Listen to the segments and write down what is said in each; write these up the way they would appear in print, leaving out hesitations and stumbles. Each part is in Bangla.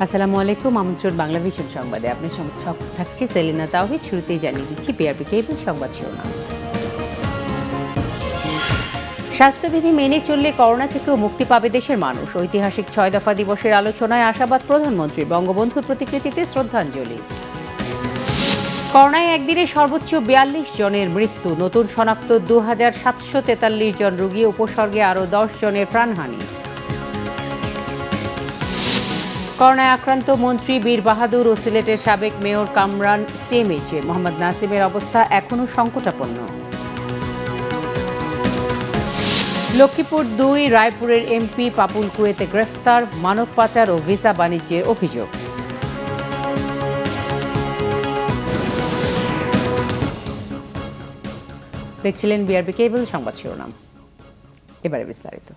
আসসালামু আলাইকুম, আমন্ত্রণ বাংলাভিশন সংবাদে। আপনি সঙ্গে থাকছি সেলিনা তাওহিদ। শুরুতেই জানিয়ে দিচ্ছি বিআরবি কেবল সংবাদ শিরোনাম। স্বাস্থ্যবিধি মেনে চললে করোনা থেকেও মুক্তি পাবে দেশের মানুষ। ঐতিহাসিক 6 দফা দিবসের আলোচনায় আশাবাদ প্রধানমন্ত্রী। বঙ্গবন্ধুর প্রতিকৃতিতে শ্রদ্ধাঞ্জলি। করোনায় একদিনে সর্বোচ্চ 42 জনের মৃত্যু। নতুন শনাক্ত 2743 জন রোগী। উপসর্গে আরও 10 জনের প্রাণহানি। করোনায় আক্রান্ত মন্ত্রী বীর বাহাদুর ও সিলেটের সাবেক মেয়র কামরান সিএমএইচে। মোহাম্মদ নাসিমের অবস্থা এখনও সংকটাপন্ন। লক্ষ্মীপুর 2, রায়পুরের এমপি পাপুল কুয়েতে গ্রেফতার। মানব পাচার ও ভিসা বাণিজ্যের অভিযোগ। দেখছিলেন বিআরবি কেবল সংবাদ শিরোনাম। এবারে বিস্তারিত।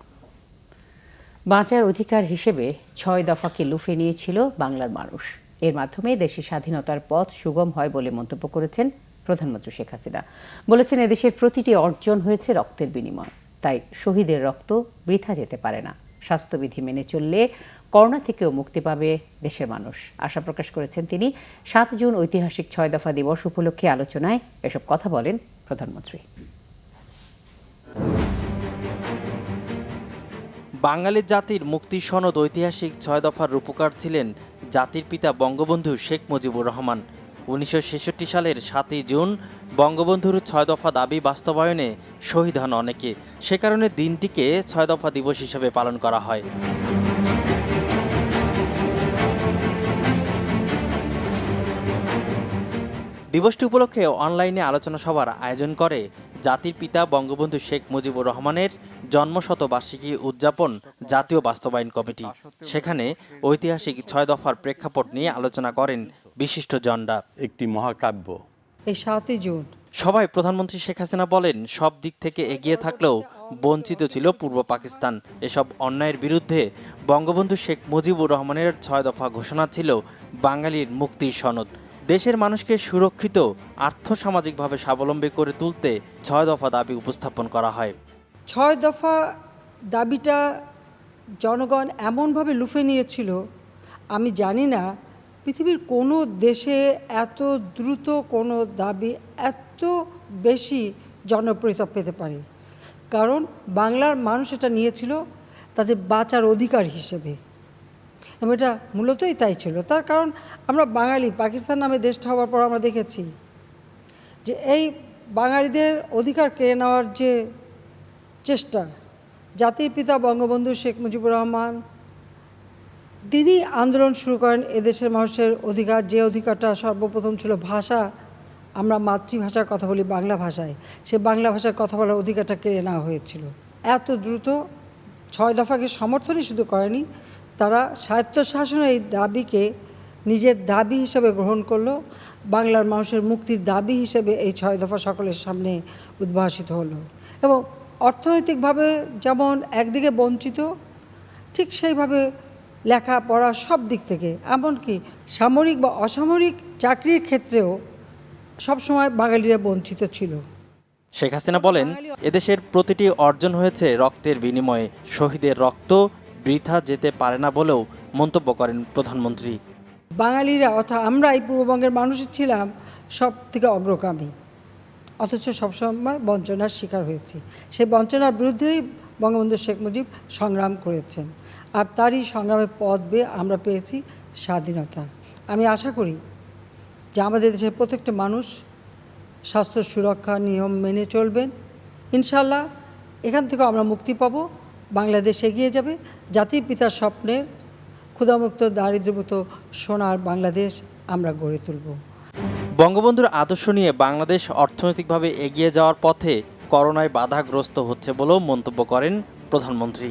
বাঁচার অধিকার হিসেবে 6 দফাকে লুফে নিয়েছিল বাংলার মানুষ। এর মাধ্যমে দেশের স্বাধীনতার পথ সুগম হয় বলে মন্তব্য করেছেন প্রধানমন্ত্রী শেখ হাসিনা। বলেছেন, এদেশের প্রতিটি অর্জন হয়েছে রক্তের বিনিময়, তাই শহীদের রক্ত বৃথা যেতে পারে না। স্বাস্থ্যবিধি মেনে চললে করোনা থেকেও মুক্তি পাবে দেশের মানুষ, আশা প্রকাশ করেছেন তিনি। 7 জুন ঐতিহাসিক 6 দফা দিবস উপলক্ষে আলোচনায় এসব কথা বলেন প্রধানমন্ত্রী। বাঙালি জাতির মুক্তির সনদ ঐতিহাসিক 6 দফার রূপকার ছিলেন জাতির পিতা বঙ্গবন্ধু শেখ মুজিবুর রহমান। 1966 সালের 7 জুন বঙ্গবন্ধুর 6 দফা দাবি বাস্তবায়নে শহীদ হন অনেকে। সে কারণে দিনটিকে 6 দফা দিবস হিসেবে পালন করা হয়। দিবসটি উপলক্ষে অনলাইনে আলোচনা সভার আয়োজন করে জাতির পিতা বঙ্গবন্ধু শেখ মুজিবুর রহমানের জন্মশতবার্ষিকী উদযাপন জাতীয় বাস্তবায়ন কমিটি। সেখানে ঐতিহাসিক 6 দফার প্রেক্ষাপট নিয়ে আলোচনা করেন বিশিষ্টজনরা। একটি মহাকাব্য। এই 7 জুন সভায় প্রধানমন্ত্রী শেখ হাসিনা বলেন, সব দিক থেকে এগিয়ে থাকলেও বঞ্চিত ছিল পূর্ব পাকিস্তান। এসব অন্যায়ের বিরুদ্ধে বঙ্গবন্ধু শেখ মুজিবুর রহমানের 6 দফা ঘোষণা ছিল বাঙালির মুক্তির সনদ। দেশের মানুষকে সুরক্ষিত, আর্থসামাজিকভাবে স্বাবলম্বী করে তুলতে 6 দফা দাবি উপস্থাপন করা হয়। 6 দফা দাবিটা জনগণ এমনভাবে লুফে নিয়েছিল, আমি জানি না পৃথিবীর কোনো দেশে এত দ্রুত কোনো দাবি এত বেশি জনপ্রিয়তা পেতে পারে। কারণ বাংলার মানুষ এটা নিয়েছিল তাদের বাঁচার অধিকার হিসেবে, এবং এটা মূলতই তাই ছিল। তার কারণ আমরা বাঙালি, পাকিস্তান নামে দেশটা হওয়ার পর আমরা দেখেছি যে এই বাঙালিদের অধিকার কেড়ে নেওয়ার যে চেষ্টা, জাতির পিতা বঙ্গবন্ধু শেখ মুজিবুর রহমান তিনি আন্দোলন শুরু করেন এদেশের মানুষের অধিকার, যে অধিকারটা সর্বপ্রথম ছিল ভাষা। আমরা মাতৃভাষার কথা বলি বাংলা ভাষায়, সে বাংলা ভাষায় কথা বলার অধিকারটা কেড়ে নেওয়া হয়েছিল। এত দ্রুত 6 দফাকে সমর্থনই শুধু করেনি, তারা স্বায়ত্তশাসনের এই দাবিকে নিজের দাবি হিসেবে গ্রহণ করলো। বাংলার মানুষের মুক্তির দাবি হিসেবে এই 6 দফা সকলের সামনে উদ্ভাসিত হলো। এবং অর্থনৈতিকভাবে যেমন একদিকে বঞ্চিত, ঠিক সেইভাবে লেখাপড়া সব দিক থেকে, এমনকি সামরিক বা অসামরিক চাকরির ক্ষেত্রেও সবসময় বাঙালিরা বঞ্চিত ছিল। শেখ হাসিনা বলেন, এদেশের প্রতিটি অর্জন হয়েছে রক্তের বিনিময়ে। শহীদের রক্ত বৃথা যেতে পারে না বলেও মন্তব্য করেন প্রধানমন্ত্রী। বাঙালিরা অর্থাৎ আমরা এই পূর্ববঙ্গের মানুষ ছিলাম সব থেকে অগ্রগামী, অথচ সবসময় বঞ্চনার শিকার হয়েছি। সেই বঞ্চনার বিরুদ্ধেই বঙ্গবন্ধু শেখ মুজিব সংগ্রাম করেছেন, আর তারই সংগ্রামের পথ বেয়ে আমরা পেয়েছি স্বাধীনতা। আমি আশা করি যে আমাদের দেশের প্রত্যেকটা মানুষ স্বাস্থ্য সুরক্ষা নিয়ম মেনে চলবেন। ইনশাল্লাহ এখান থেকে আমরা মুক্তি পাব, বাংলাদেশ এগিয়ে যাবে। জাতির পিতার স্বপ্নের ক্ষুধামুক্ত, দারিদ্র্যমুক্ত সোনার বাংলাদেশ আমরা গড়ে তুলব। বঙ্গবন্ধুর আদর্শ নিয়ে বাংলাদেশ অর্থনৈতিকভাবে এগিয়ে যাওয়ার পথে করোনায় বাধাগ্রস্ত হচ্ছে বলেও মন্তব্য করেন প্রধানমন্ত্রী।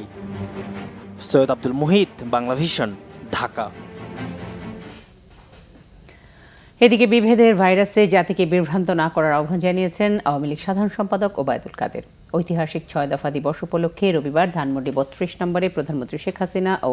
সৈয়দ আব্দুল মুহিত, বাংলাভিশন, ঢাকা। এদিকে বিভেদের ভাইরাসে জাতিকে বিভ্রান্ত না করার আহ্বান জানিয়েছেন আওয়ামী লীগ সাধারণ সম্পাদক ওবায়দুল কাদের। ঐতিহাসিক 6 দফা দিবস উপলক্ষে রবিবার ধানমন্ডি 32 নম্বরে প্রধানমন্ত্রী শেখ হাসিনা ও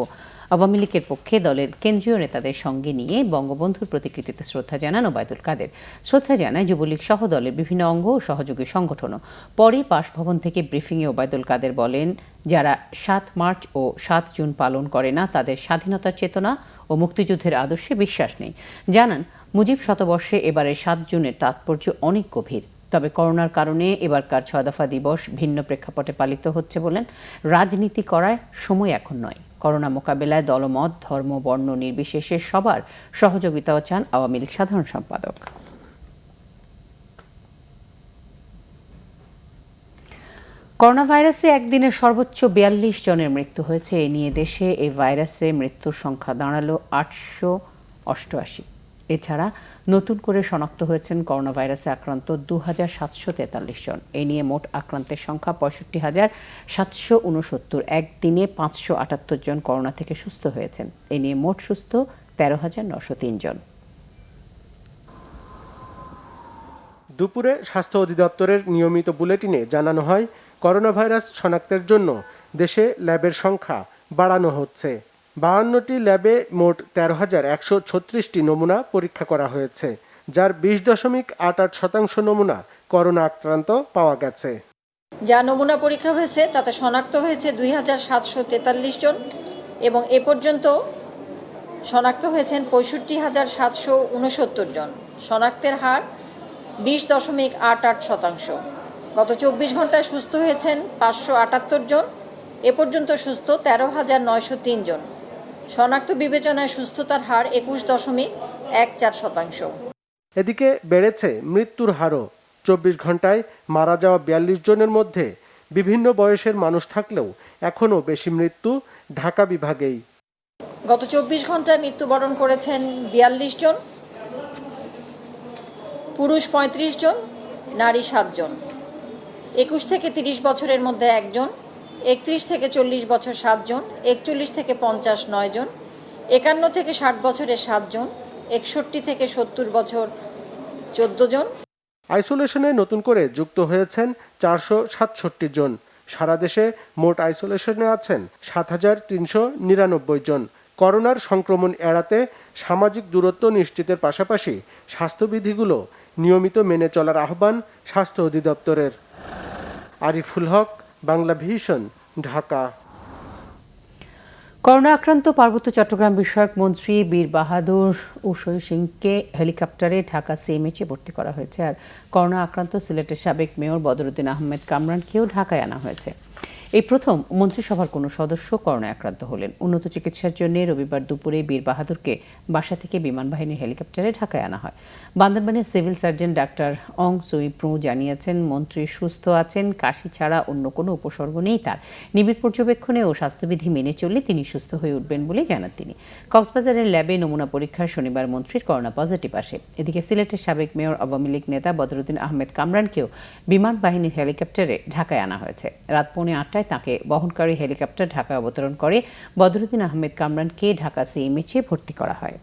আওয়ামী লীগের পক্ষে দলের কেন্দ্রীয় নেতাদের সঙ্গে নিয়ে বঙ্গবন্ধুর প্রতিকৃতিতে শ্রদ্ধা জানান ওবায়দুল কাদের। শ্রদ্ধা জানায় যুবলীগ সহ দলের বিভিন্ন অঙ্গ ও সহযোগী সংগঠনও। পরে বাসভবন থেকে ব্রিফিংয়ে ওবায়দুল কাদের বলেন, যারা 7 মার্চ ও 7 জুন পালন করে না তাদের স্বাধীনতার চেতনা ও মুক্তিযুদ্ধের আদর্শে বিশ্বাস নেই। জানান, মুজিব শতবর্ষে এবারের 7 জুনের তাৎপর্য অনেক গভীর। তবে করোনার কারণে এবারকার 6 দফা দিবস ভিন্ন প্রেক্ষাপটে পালিত হচ্ছে বলেন। রাজনীতি করার সময় এখন নয়। করোনা মোকাবেলায় দলমত, ধর্ম, বর্ণ নির্বিশেষে সবার সহযোগিতাও চান আওয়ামী লীগ সাধারণ সম্পাদক। করোনা ভাইরাসে একদিনে সর্বোচ্চ 42 জনের মৃত্যু হয়েছে। এ নিয়ে দেশে এই ভাইরাসে মৃত্যুর সংখ্যা দাঁড়ালো 888। এছাড়া নতুন করে শনাক্ত হয়েছেন করোনা ভাইরাসে আক্রান্ত 2743 জন। এ নিয়ে মোট আক্রান্তের সংখ্যা 65,769। একদিনে 578 জন করোনা থেকে সুস্থ হয়েছেন। এ নিয়ে মোট সুস্থ 13,903 জন। দুপুরে স্বাস্থ্য অধিদপ্তরের নিয়মিত বুলেটিনে জানানো হয়, করোনা ভাইরাস শনাক্তের জন্য দেশে ল্যাবের সংখ্যা বাড়ানো হচ্ছে। 52টি ল্যাবে মোট 13,136টি নমুনা পরীক্ষা করা হয়েছে, যার 20.88% নমুনা করোনা আক্রান্ত পাওয়া গেছে। যা নমুনা পরীক্ষা হয়েছে তাতে শনাক্ত হয়েছে 2,743 জন এবং এ পর্যন্ত শনাক্ত হয়েছেন 65,769 জন। শনাক্তের হার 20.88%। গত 24 ঘন্টায় সুস্থ হয়েছেন 578 জন। এ পর্যন্ত সুস্থ 13,903 জন। শনাক্ত বিবেচনায় সুস্থতার হার 21.14%। এদিকে বেড়েছে মৃত্যুর হারও। 24 ঘন্টায় মারা যাওয়া 42 জনের মধ্যে বিভিন্ন বয়সের মানুষ থাকলেও এখনও বেশি মৃত্যু ঢাকা বিভাগেই। গত 24 ঘন্টায় মৃত্যুবরণ করেছেন 42 জন, পুরুষ 35 জন, নারী 7 জন। 21 থেকে 30 বছরের মধ্যে 1 জন, 31 থেকে 40 বছর 7 জন, 41 থেকে 50 9 জন, 51 থেকে 60 বছরের 7 জন, 61 থেকে 70 বছর 14 জন। আইসোলেশনে নতুন করে যুক্ত হয়েছেন 467 জন। সারা দেশে মোট আইসোলেশনে আছেন 7,399 জন। করোনার সংক্রমণ এড়াতে সামাজিক দূরত্ব নিশ্চিতের পাশাপাশি স্বাস্থ্যবিধিগুলো নিয়মিত মেনে চলার আহ্বান স্বাস্থ্য অধিদপ্তরের। আরিফুল হক, বাংলা ভিশন, ঢাকা। করোনা আক্রান্ত পার্বত্য চট্টগ্রাম বিষয়ক মন্ত্রী বীর বাহাদুর উসই সিংকে হেলিকপ্টারে ঢাকা সিএমএইচে ভর্তি করা হয়েছে। আর করোনা আক্রান্ত সিলেটের সাবেক মেয়র বদরুদ্দিন আহমেদ কামরানকেও ঢাকায় আনা হয়েছে। এই প্রথম মন্ত্রিসভার কোনো সদস্য করোনায় আক্রান্ত হলেন। উন্নত চিকিৎসার জন্য রবিবার দুপুরে বীর বাহাদুরকে বাসা থেকে বিমান বাহিনীর হেলিকপ্টারে ঢাকায় আনা হয়। বান্দরবানের সিভিল সার্জন ডাক্তার অং সুই প্রু জানিয়েছেন, মন্ত্রী সুস্থ আছেন, কাশি ছাড়া অন্য কোনো উপসর্গ নেই তার। নিবিড় পর্যবেক্ষণে ও স্বাস্থ্যবিধি মেনে চললে তিনি সুস্থ হয়ে উঠবেন বলে জানান তিনি। কক্সবাজারের ল্যাবে নমুনা পরীক্ষায় শনিবার মন্ত্রীর করোনা পজিটিভ আসে। এদিকে সিলেটের সাবেক মেয়র আওয়ামী লীগ নেতা বদরুদ্দিন আহমেদ কামরানকেও বিমান বাহিনীর হেলিকপ্টারে ঢাকায় আনা হয়েছে। রাত 8:45 তাকে বহনকারী হেলিকপ্টার ঢাকায় অবতরণ করে। বদরুদ্দিন আহমেদ কামরানকে ঢাকা সিএমএইচে ভর্তি করা হয়।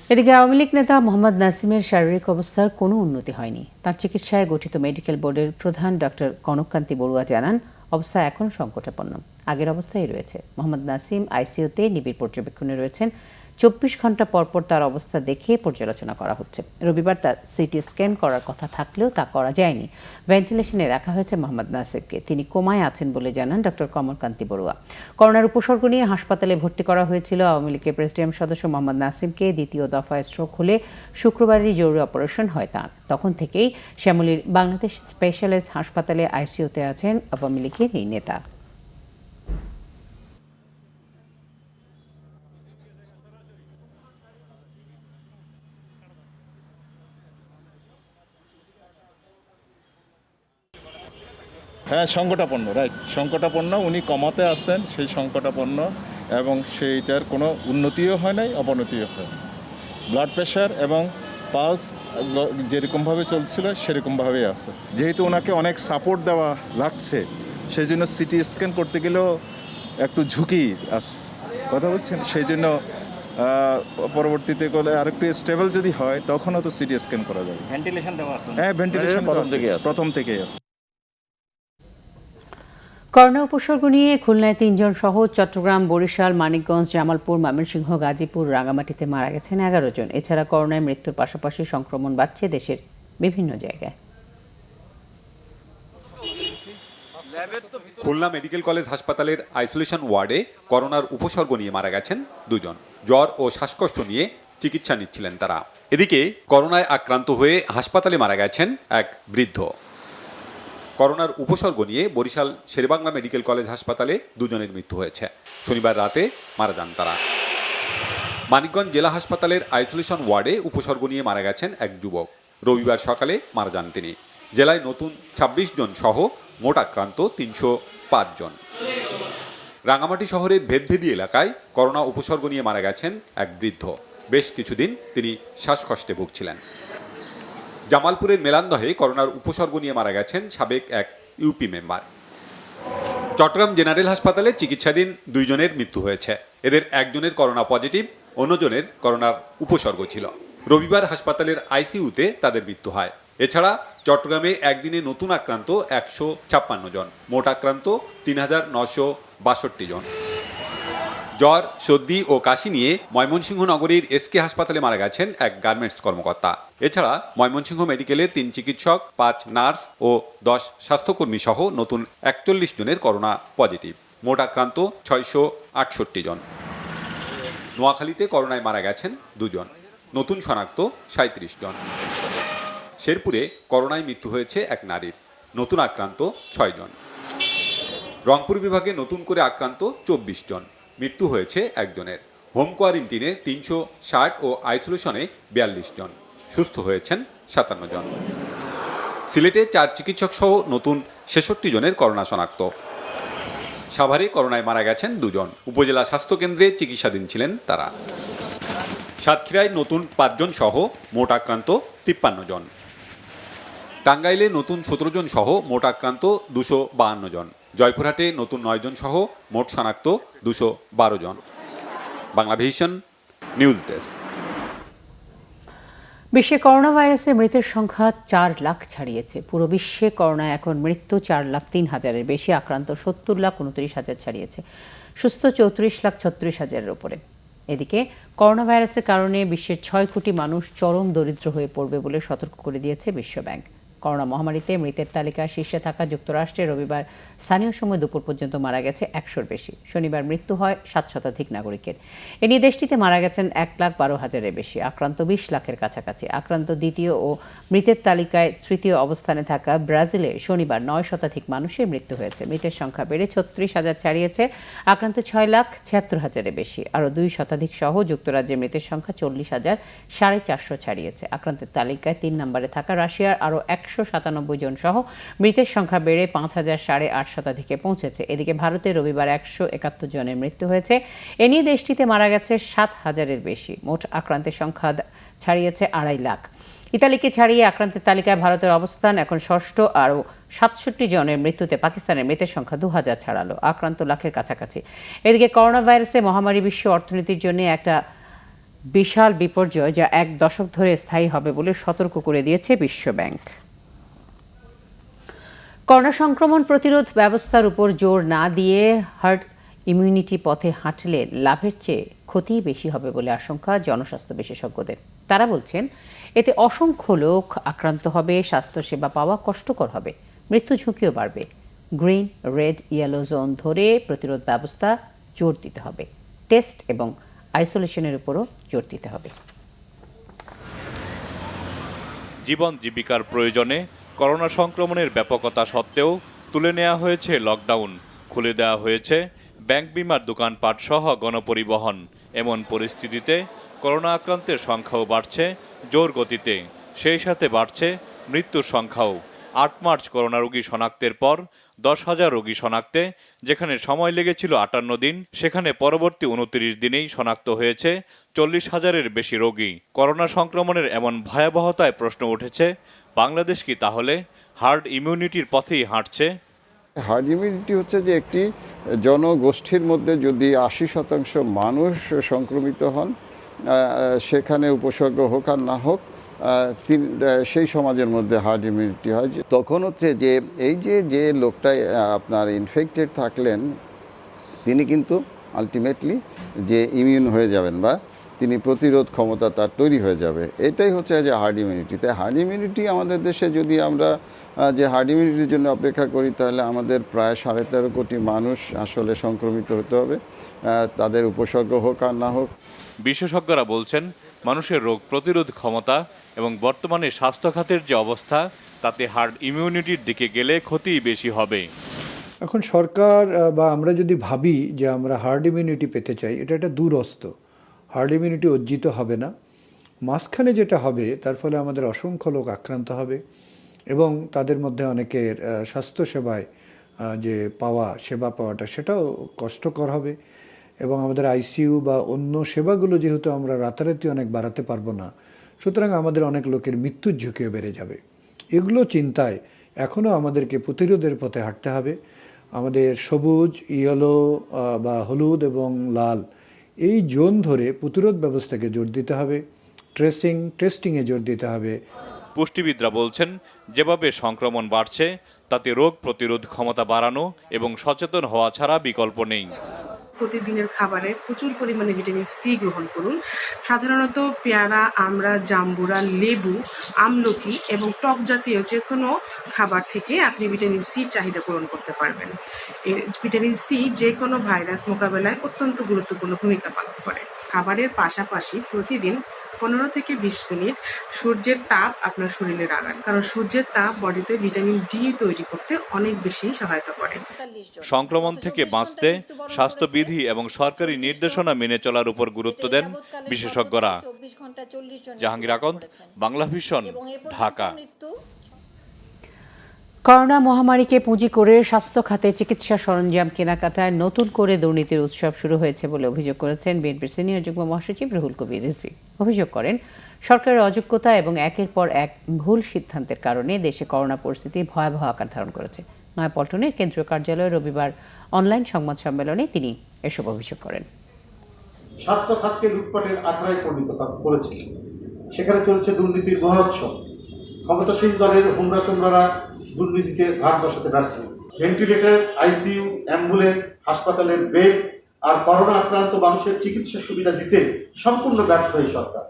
এদিকে আওয়ামী লীগ নেতা মোহাম্মদ নাসিমের শারীরিক অবস্থার কোনো উন্নতি হয়নি। তার চিকিৎসায় গঠিত মেডিকেল বোর্ডের প্রধান ডক্টর কনককান্তি বড়ুয়া জানান, অবস্থা এখন সংকটাপন্ন, আগের অবস্থায় রয়েছে। মোহাম্মদ নাসিম আইসিইউতে নিবিড় পর্যবেক্ষণে রয়েছেন। 24 ঘন্টা পরপর তার অবস্থা দেখে পর্যালোচনা করা হচ্ছে। রবিবার তার সিটি স্ক্যান করার কথা থাকলেও তা করা যায়নি। ভেন্টিলেশনে রাখা হয়েছে মোহাম্মদ নাসিরকে। তিনি কোমায় আছেন বলে জানান ডক্টর কমলকান্তি বড়ুয়া। করোনার উপসর্গ নিয়ে হাসপাতালে ভর্তি করা হয়েছিল আওয়ামী লীগের প্রেসিডিয়াম সদস্য মোহাম্মদ নাসিমকে। দ্বিতীয় দফায় স্ট্রোক হলে শুক্রবারই জরুরি অপারেশন হয় তাঁর। তখন থেকেই শ্যামলীর বাংলাদেশ স্পেশালিস্ট হাসপাতালে আইসিইউতে আছেন আওয়ামী লীগের এই নেতা। হ্যাঁ, সংকটাপন্ন, রাইট, সংকটাপন্ন। উনি কমাতে আছেন, সেই সংকটাপন্ন, এবং সেইটার কোনো উন্নতিও হয় নাই, অবনতিও হয়। ব্লাড প্রেশার এবং পালস যেরকমভাবে চলছিল সেরকমভাবেই আছে। যেহেতু ওনাকে অনেক সাপোর্ট দেওয়া লাগছে, সেই জন্য সিটি স্ক্যান করতে গেলেও একটু ঝুঁকি আছে, কথা বলছেন। সেই জন্য পরবর্তীতে করলে আরেকটু স্টেবল যদি হয় তখনও তো সিটি স্ক্যান করা যাবে। ভেন্টিলেশন দেওয়া আছে? হ্যাঁ, ভেন্টিলেশন প্রথম থেকেই আছে। করোনা উপসর্গ নিয়ে খুলনায় ৩ জন সহ চট্টগ্রাম, বরিশাল, মানিকগঞ্জ, জামালপুর, ময়মনসিংহ, গাজীপুর, রাঙামাটিতে মারা গেছেন 11 জন। এছাড়া করোনায় মৃত্যুর পাশাপাশি সংক্রমণ বাড়ছে দেশের বিভিন্ন জায়গায়। খুলনা মেডিকেল কলেজ হাসপাতালের আইসোলেশন ওয়ার্ডে করোনার উপসর্গ নিয়ে মারা গেছেন 2 জন। জ্বর ও শ্বাসকষ্ট নিয়ে চিকিৎসা নিচ্ছিলেন তারা। এদিকে করোনায় আক্রান্ত হয়ে হাসপাতালে মারা গেছেন এক বৃদ্ধ। করোনার উপসর্গ নিয়ে বরিশাল শেরেবাংলা মেডিকেল কলেজ হাসপাতালে 2 জনের মৃত্যু হয়েছে। শনিবার রাতে মারা যান তারা। মানিকগঞ্জ জেলা হাসপাতালের আইসোলেশন ওয়ার্ডে উপসর্গ নিয়ে মারা গেছেন এক যুবক। রবিবার সকালে মারা যান তিনি। জেলায় নতুন 26 জন সহ মোট আক্রান্ত 305 জন। রাঙামাটি শহরের ভেদভেদি এলাকায় করোনা উপসর্গ নিয়ে মারা গেছেন এক বৃদ্ধ। বেশ কিছুদিন তিনি শ্বাসকষ্টে ভুগছিলেন। জামালপুরের মেলান্দহে করোনার উপসর্গ নিয়ে মারা গেছেন সাবেক এক ইউপি মেম্বার। চট্টগ্রাম জেনারেল হাসপাতালে চিকিৎসাধীন 2 জনের মৃত্যু হয়েছে। এদের একজনের করোনা পজিটিভ, অন্যজনের করোনার উপসর্গ ছিল। রবিবার হাসপাতালের আইসিইউতে তাদের মৃত্যু হয়। এছাড়া চট্টগ্রামে একদিনে নতুন আক্রান্ত 156 জন, মোট আক্রান্ত 3962 জন। জ্বর, সর্দি ও কাশি নিয়ে ময়মনসিংহ নগরীর এসকে হাসপাতালে মারা গেছেন এক গার্মেন্টস কর্মকর্তা। এছাড়া ময়মনসিংহ মেডিকেলে 3 চিকিৎসক, 5 নার্স ও 10 স্বাস্থ্যকর্মী সহ নতুন 41 জনের করোনা পজিটিভ, মোট আক্রান্ত 668 জন। নোয়াখালীতে করোনায় মারা গেছেন 2 জন, নতুন শনাক্ত 37 জন। শেরপুরে করোনায় মৃত্যু হয়েছে এক নারীর, নতুন আক্রান্ত 6 জন। রংপুর বিভাগে নতুন করে আক্রান্ত 24 জন, মৃত্যু হয়েছে একজনের। হোম কোয়ারেন্টিনে 360 ও আইসোলেশনে 42 জন, সুস্থ হয়েছেন 57 জন। সিলেটে 4 চিকিৎসক সহ নতুন 66 জনের করোনা শনাক্ত। সাভারে করোনায় মারা গেছেন 2 জন, উপজেলা স্বাস্থ্যকেন্দ্রে চিকিৎসাধীন ছিলেন তারা। সাতক্ষীরায় নতুন 5 জন সহ মোট আক্রান্ত 53 জন। টাঙ্গাইলে নতুন 17 জন সহ মোট আক্রান্ত 252 জন। জয়পুরহাটে নতুন 9 জন সহ মোট শনাক্ত 212 জন। Banglavision news desk. বিশ্বে করোনা ভাইরাসে মৃতের সংখ্যা 4 লাখ ছাড়িয়েছে। পুরো বিশ্বে করোনায় এখন মৃত্যু 4,03,000-এর বেশি, আক্রান্ত 70,29,000 ছাড়িয়েছে, সুস্থ 34,36,000-এর উপরে। এদিকে করোনা ভাইরাসের কারণে বিশ্বের 6 কোটি মানুষ চরম দরিদ্র হয়ে পড়বে বলে সতর্ক করে দিয়েছে বিশ্বব্যাংক। করোনা মহামারীতে মৃতের তালিকায় শীর্ষে থাকা যুক্তরাষ্ট্রে রবিবার স্থানীয় সময় দুপুর পর্যন্ত মারা গেছে 100-র বেশি। শনিবার মৃত্যু হয় 7 শতাধিক নাগরিকের। এ নিয়ে দেশটিতে মারা গেছেন 1,12,000-এর বেশি, আক্রান্ত 20 লাখের কাছাকাছি। আক্রান্ত দ্বিতীয় ও মৃতের তালিকায় তৃতীয় অবস্থানে থাকা ব্রাজিলে শনিবার 9 শতাধিক মানুষের মৃত্যু হয়েছে। মৃতের সংখ্যা বেড়ে 36,000 ছাড়িয়েছে, আক্রান্ত 6,76,000-এর বেশি। আরও 2 শতাধিক সহ যুক্তরাজ্যে মৃতের সংখ্যা 40,450 ছাড়িয়েছে। আক্রান্তের তালিকায় 3 নম্বরে থাকা রাশিয়ার আরও 197 জন সহ মৃতের সংখ্যা বেড়ে 5,808 শতাধিকে পৌঁছেছে। এদিকে ভারতে রবিবার 171 জনের মৃত্যু হয়েছে। এ নিয়ে দেশটিতে মারা গেছে 7,000-এর বেশি। মোট আক্রান্তের সংখ্যা ছাড়িয়েছে 2.5 লাখ। ইতালিকে ছাড়িয়ে আক্রান্তের তালিকায় ভারতের অবস্থান এখন ষষ্ঠ। আরও 67 জনের মৃত্যুতে পাকিস্তানের মৃতের সংখ্যা 2,000 ছাড়ালো, আক্রান্ত লাখের কাছাকাছি। এদিকে করোনা ভাইরাসে মহামারী বিশ্ব অর্থনীতির জন্য একটা বিশাল বিপর্যয়, যা 1 দশক ধরে স্থায়ী হবে বলে সতর্ক করে দিয়েছে বিশ্বব্যাংক। করোনা সংক্রমণ প্রতিরোধ ব্যবস্থার উপর জোর না দিয়ে হার্ড ইমিউনিটি পথে হাঁটলে লাভের চেয়ে ক্ষতিই বেশি হবে বলে আশঙ্কা জনস্বাস্থ্য বিশেষজ্ঞদের। তারা বলছেন, এতে অসংখ্য লোক আক্রান্ত হবে, স্বাস্থ্যসেবা পাওয়া কষ্টকর হবে, মৃত্যু ঝুঁকিও বাড়বে। গ্রিন, রেড, ইয়েলো জোন ধরে প্রতিরোধ ব্যবস্থা জোর দিতে হবে। টেস্ট এবং আইসোলেশনের উপরও জোর দিতে হবে। জীবন জীবিকার প্রয়োজনে করোনা সংক্রমণের ব্যাপকতা সত্ত্বেও তুলে নেওয়া হয়েছে লকডাউন, খুলে দেওয়া হয়েছে ব্যাংক বিমার দোকানপাট সহ গণপরিবহন। এমন পরিস্থিতিতে করোনা আক্রান্তের সংখ্যাও বাড়ছে জোর গতিতে, সেই সাথে বাড়ছে মৃত্যুর সংখ্যাও। 8 মার্চ করোনা রোগী শনাক্তের পর 10,000 রোগী শনাক্তে যেখানে সময় লেগেছিল 58 দিন, সেখানে পরবর্তী 29 দিনেই শনাক্ত হয়েছে 40,000-এর বেশি রোগী। করোনা সংক্রমণের এমন ভয়াবহতায় প্রশ্ন উঠেছে, বাংলাদেশ কি তাহলে হার্ড ইমিউনিটির পথেই হাঁটছে? হার্ড ইমিউনিটি হচ্ছে যে একটি জনগোষ্ঠীর মধ্যে যদি 80% মানুষ সংক্রমিত হন সেখানে উপসর্গ হোক আর না হোক সেই সমাজের মধ্যে হার্ড ইমিউনিটি হয়। তখন হচ্ছে যে এই যে লোকটা আপনার ইনফেক্টেড থাকলেন তিনি কিন্তু আলটিমেটলি যে ইমিউন হয়ে যাবেন বা তিনি প্রতিরোধ ক্ষমতা তার তৈরি হয়ে যাবে, এটাই হচ্ছে যে হার্ড ইমিউনিটি। তাই হার্ড ইমিউনিটি আমাদের দেশে যদি আমরা যে হার্ড ইমিউনিটির জন্য অপেক্ষা করি তাহলে আমাদের প্রায় 13.5 কোটি মানুষ আসলে সংক্রমিত হতে হবে, তাদের উপসর্গ হোক আর না হোক। বিশেষজ্ঞরা বলছেন মানুষের রোগ প্রতিরোধ ক্ষমতা এবং বর্তমানে স্বাস্থ্য খাতের যে অবস্থা তাতে হার্ড ইমিউনিটির দিকে গেলে ক্ষতি বেশি হবে। এখন সরকার বা আমরা যদি ভাবি যে আমরা হার্ড ইমিউনিটি পেতে চাই, এটা একটা দূরস্থ। হার্ড ইমিউনিটি অর্জিত হবে না, মাঝখানে যেটা হবে তার ফলে আমাদের অসংখ্য লোক আক্রান্ত হবে এবং তাদের মধ্যে অনেকের স্বাস্থ্যসেবায় যে সেবা পাওয়াটা সেটাও কষ্টকর হবে এবং আমাদের আইসিইউ বা অন্য সেবাগুলো যেহেতু আমরা রাতারাতি অনেক বাড়াতে পারবো না, সুতরাং আমাদের অনেক লোকের মৃত্যুর ঝুঁকিও বেড়ে যাবে। এগুলো চিন্তায় এখনও আমাদেরকে প্রতিরোধের পথে হাঁটতে হবে। আমাদের সবুজ, ইয়েলো বা হলুদ এবং লাল এই জোন ধরে প্রতিরোধ ব্যবস্থাকে জোর দিতে হবে, টেস্টিংয়ে জোর দিতে হবে। পুষ্টিবিদরা বলছেন যেভাবে সংক্রমণ বাড়ছে তাতে রোগ প্রতিরোধ ক্ষমতা বাড়ানো এবং সচেতন হওয়া ছাড়া বিকল্প নেই। প্রতিদিনের খাবারে প্রচুর পরিমাণে ভিটামিন সি গ্রহণ করুন। সাধারণত পেয়ারা, আমড়া, জাম্বুরা, লেবু, আমলকি এবং টক জাতীয় যে কোনো খাবার থেকে আপনি ভিটামিন সি চাহিদা পূরণ করতে পারবেন। ভিটামিন সি যে কোনো ভাইরাস মোকাবেলায় অত্যন্ত গুরুত্বপূর্ণ ভূমিকা পালন করে। খাবারের পাশাপাশি প্রতিদিন 15 থেকে 20 মিনিট সূর্যের তাপ আপনার শরীরে লাগান, কারণ সূর্যের তাপ বডিতে ভিটামিন ডি তৈরি করতে অনেক বেশি সহায়তা করে। সংক্রমণ থেকে বাঁচতে স্বাস্থ্যবিধি এবং সরকারি নির্দেশনা মেনে চলার উপর গুরুত্ব দেন বিশেষজ্ঞরা। জাহাঙ্গীর আকন্দ, বাংলা ভিশন, ঢাকা। করোনা মহামারীকে পুঁজি করে স্বাস্থ্য খাতে চিকিৎসা সরঞ্জাম কেনাকাটায় নতুন করে দুর্নীতির উৎসব শুরু হয়েছে বলে অভিযোগ করেছেন বিএনপির সিনিয়র যুগ্ম মহাসচিব রুহুল কবির রিজভী। অভিযোগ করেন সরকারের অযোগ্যতা এবং একের পর এক ভুল সিদ্ধান্তের কারণে দেশে করোনা পরিস্থিতি ভয়াবহ আকার ধারণ করেছে। নয়াপল্টনের কেন্দ্রীয় কার্যালয়ে রবিবার অনলাইন সংবাদ সম্মেলনে তিনি এসব অভিযোগ করেন। স্বাস্থ্য খাতকে লুটপাটের আখড়ায় পরিণত করেছে, সেখানে চলছে দুর্নীতির মহোৎসব। ক্ষমতাসীন দলের হুমরা তোমরারা দুর্নীতিতে ভাগ বসাতে ব্যস্ত। ভেন্টিলেটর, আইসিইউ, অ্যাম্বুলেন্স, হাসপাতালের বেড আর করোনা আক্রান্ত মানুষের চিকিৎসা সুবিধা দিতে সম্পূর্ণ ব্যর্থ এই সরকার।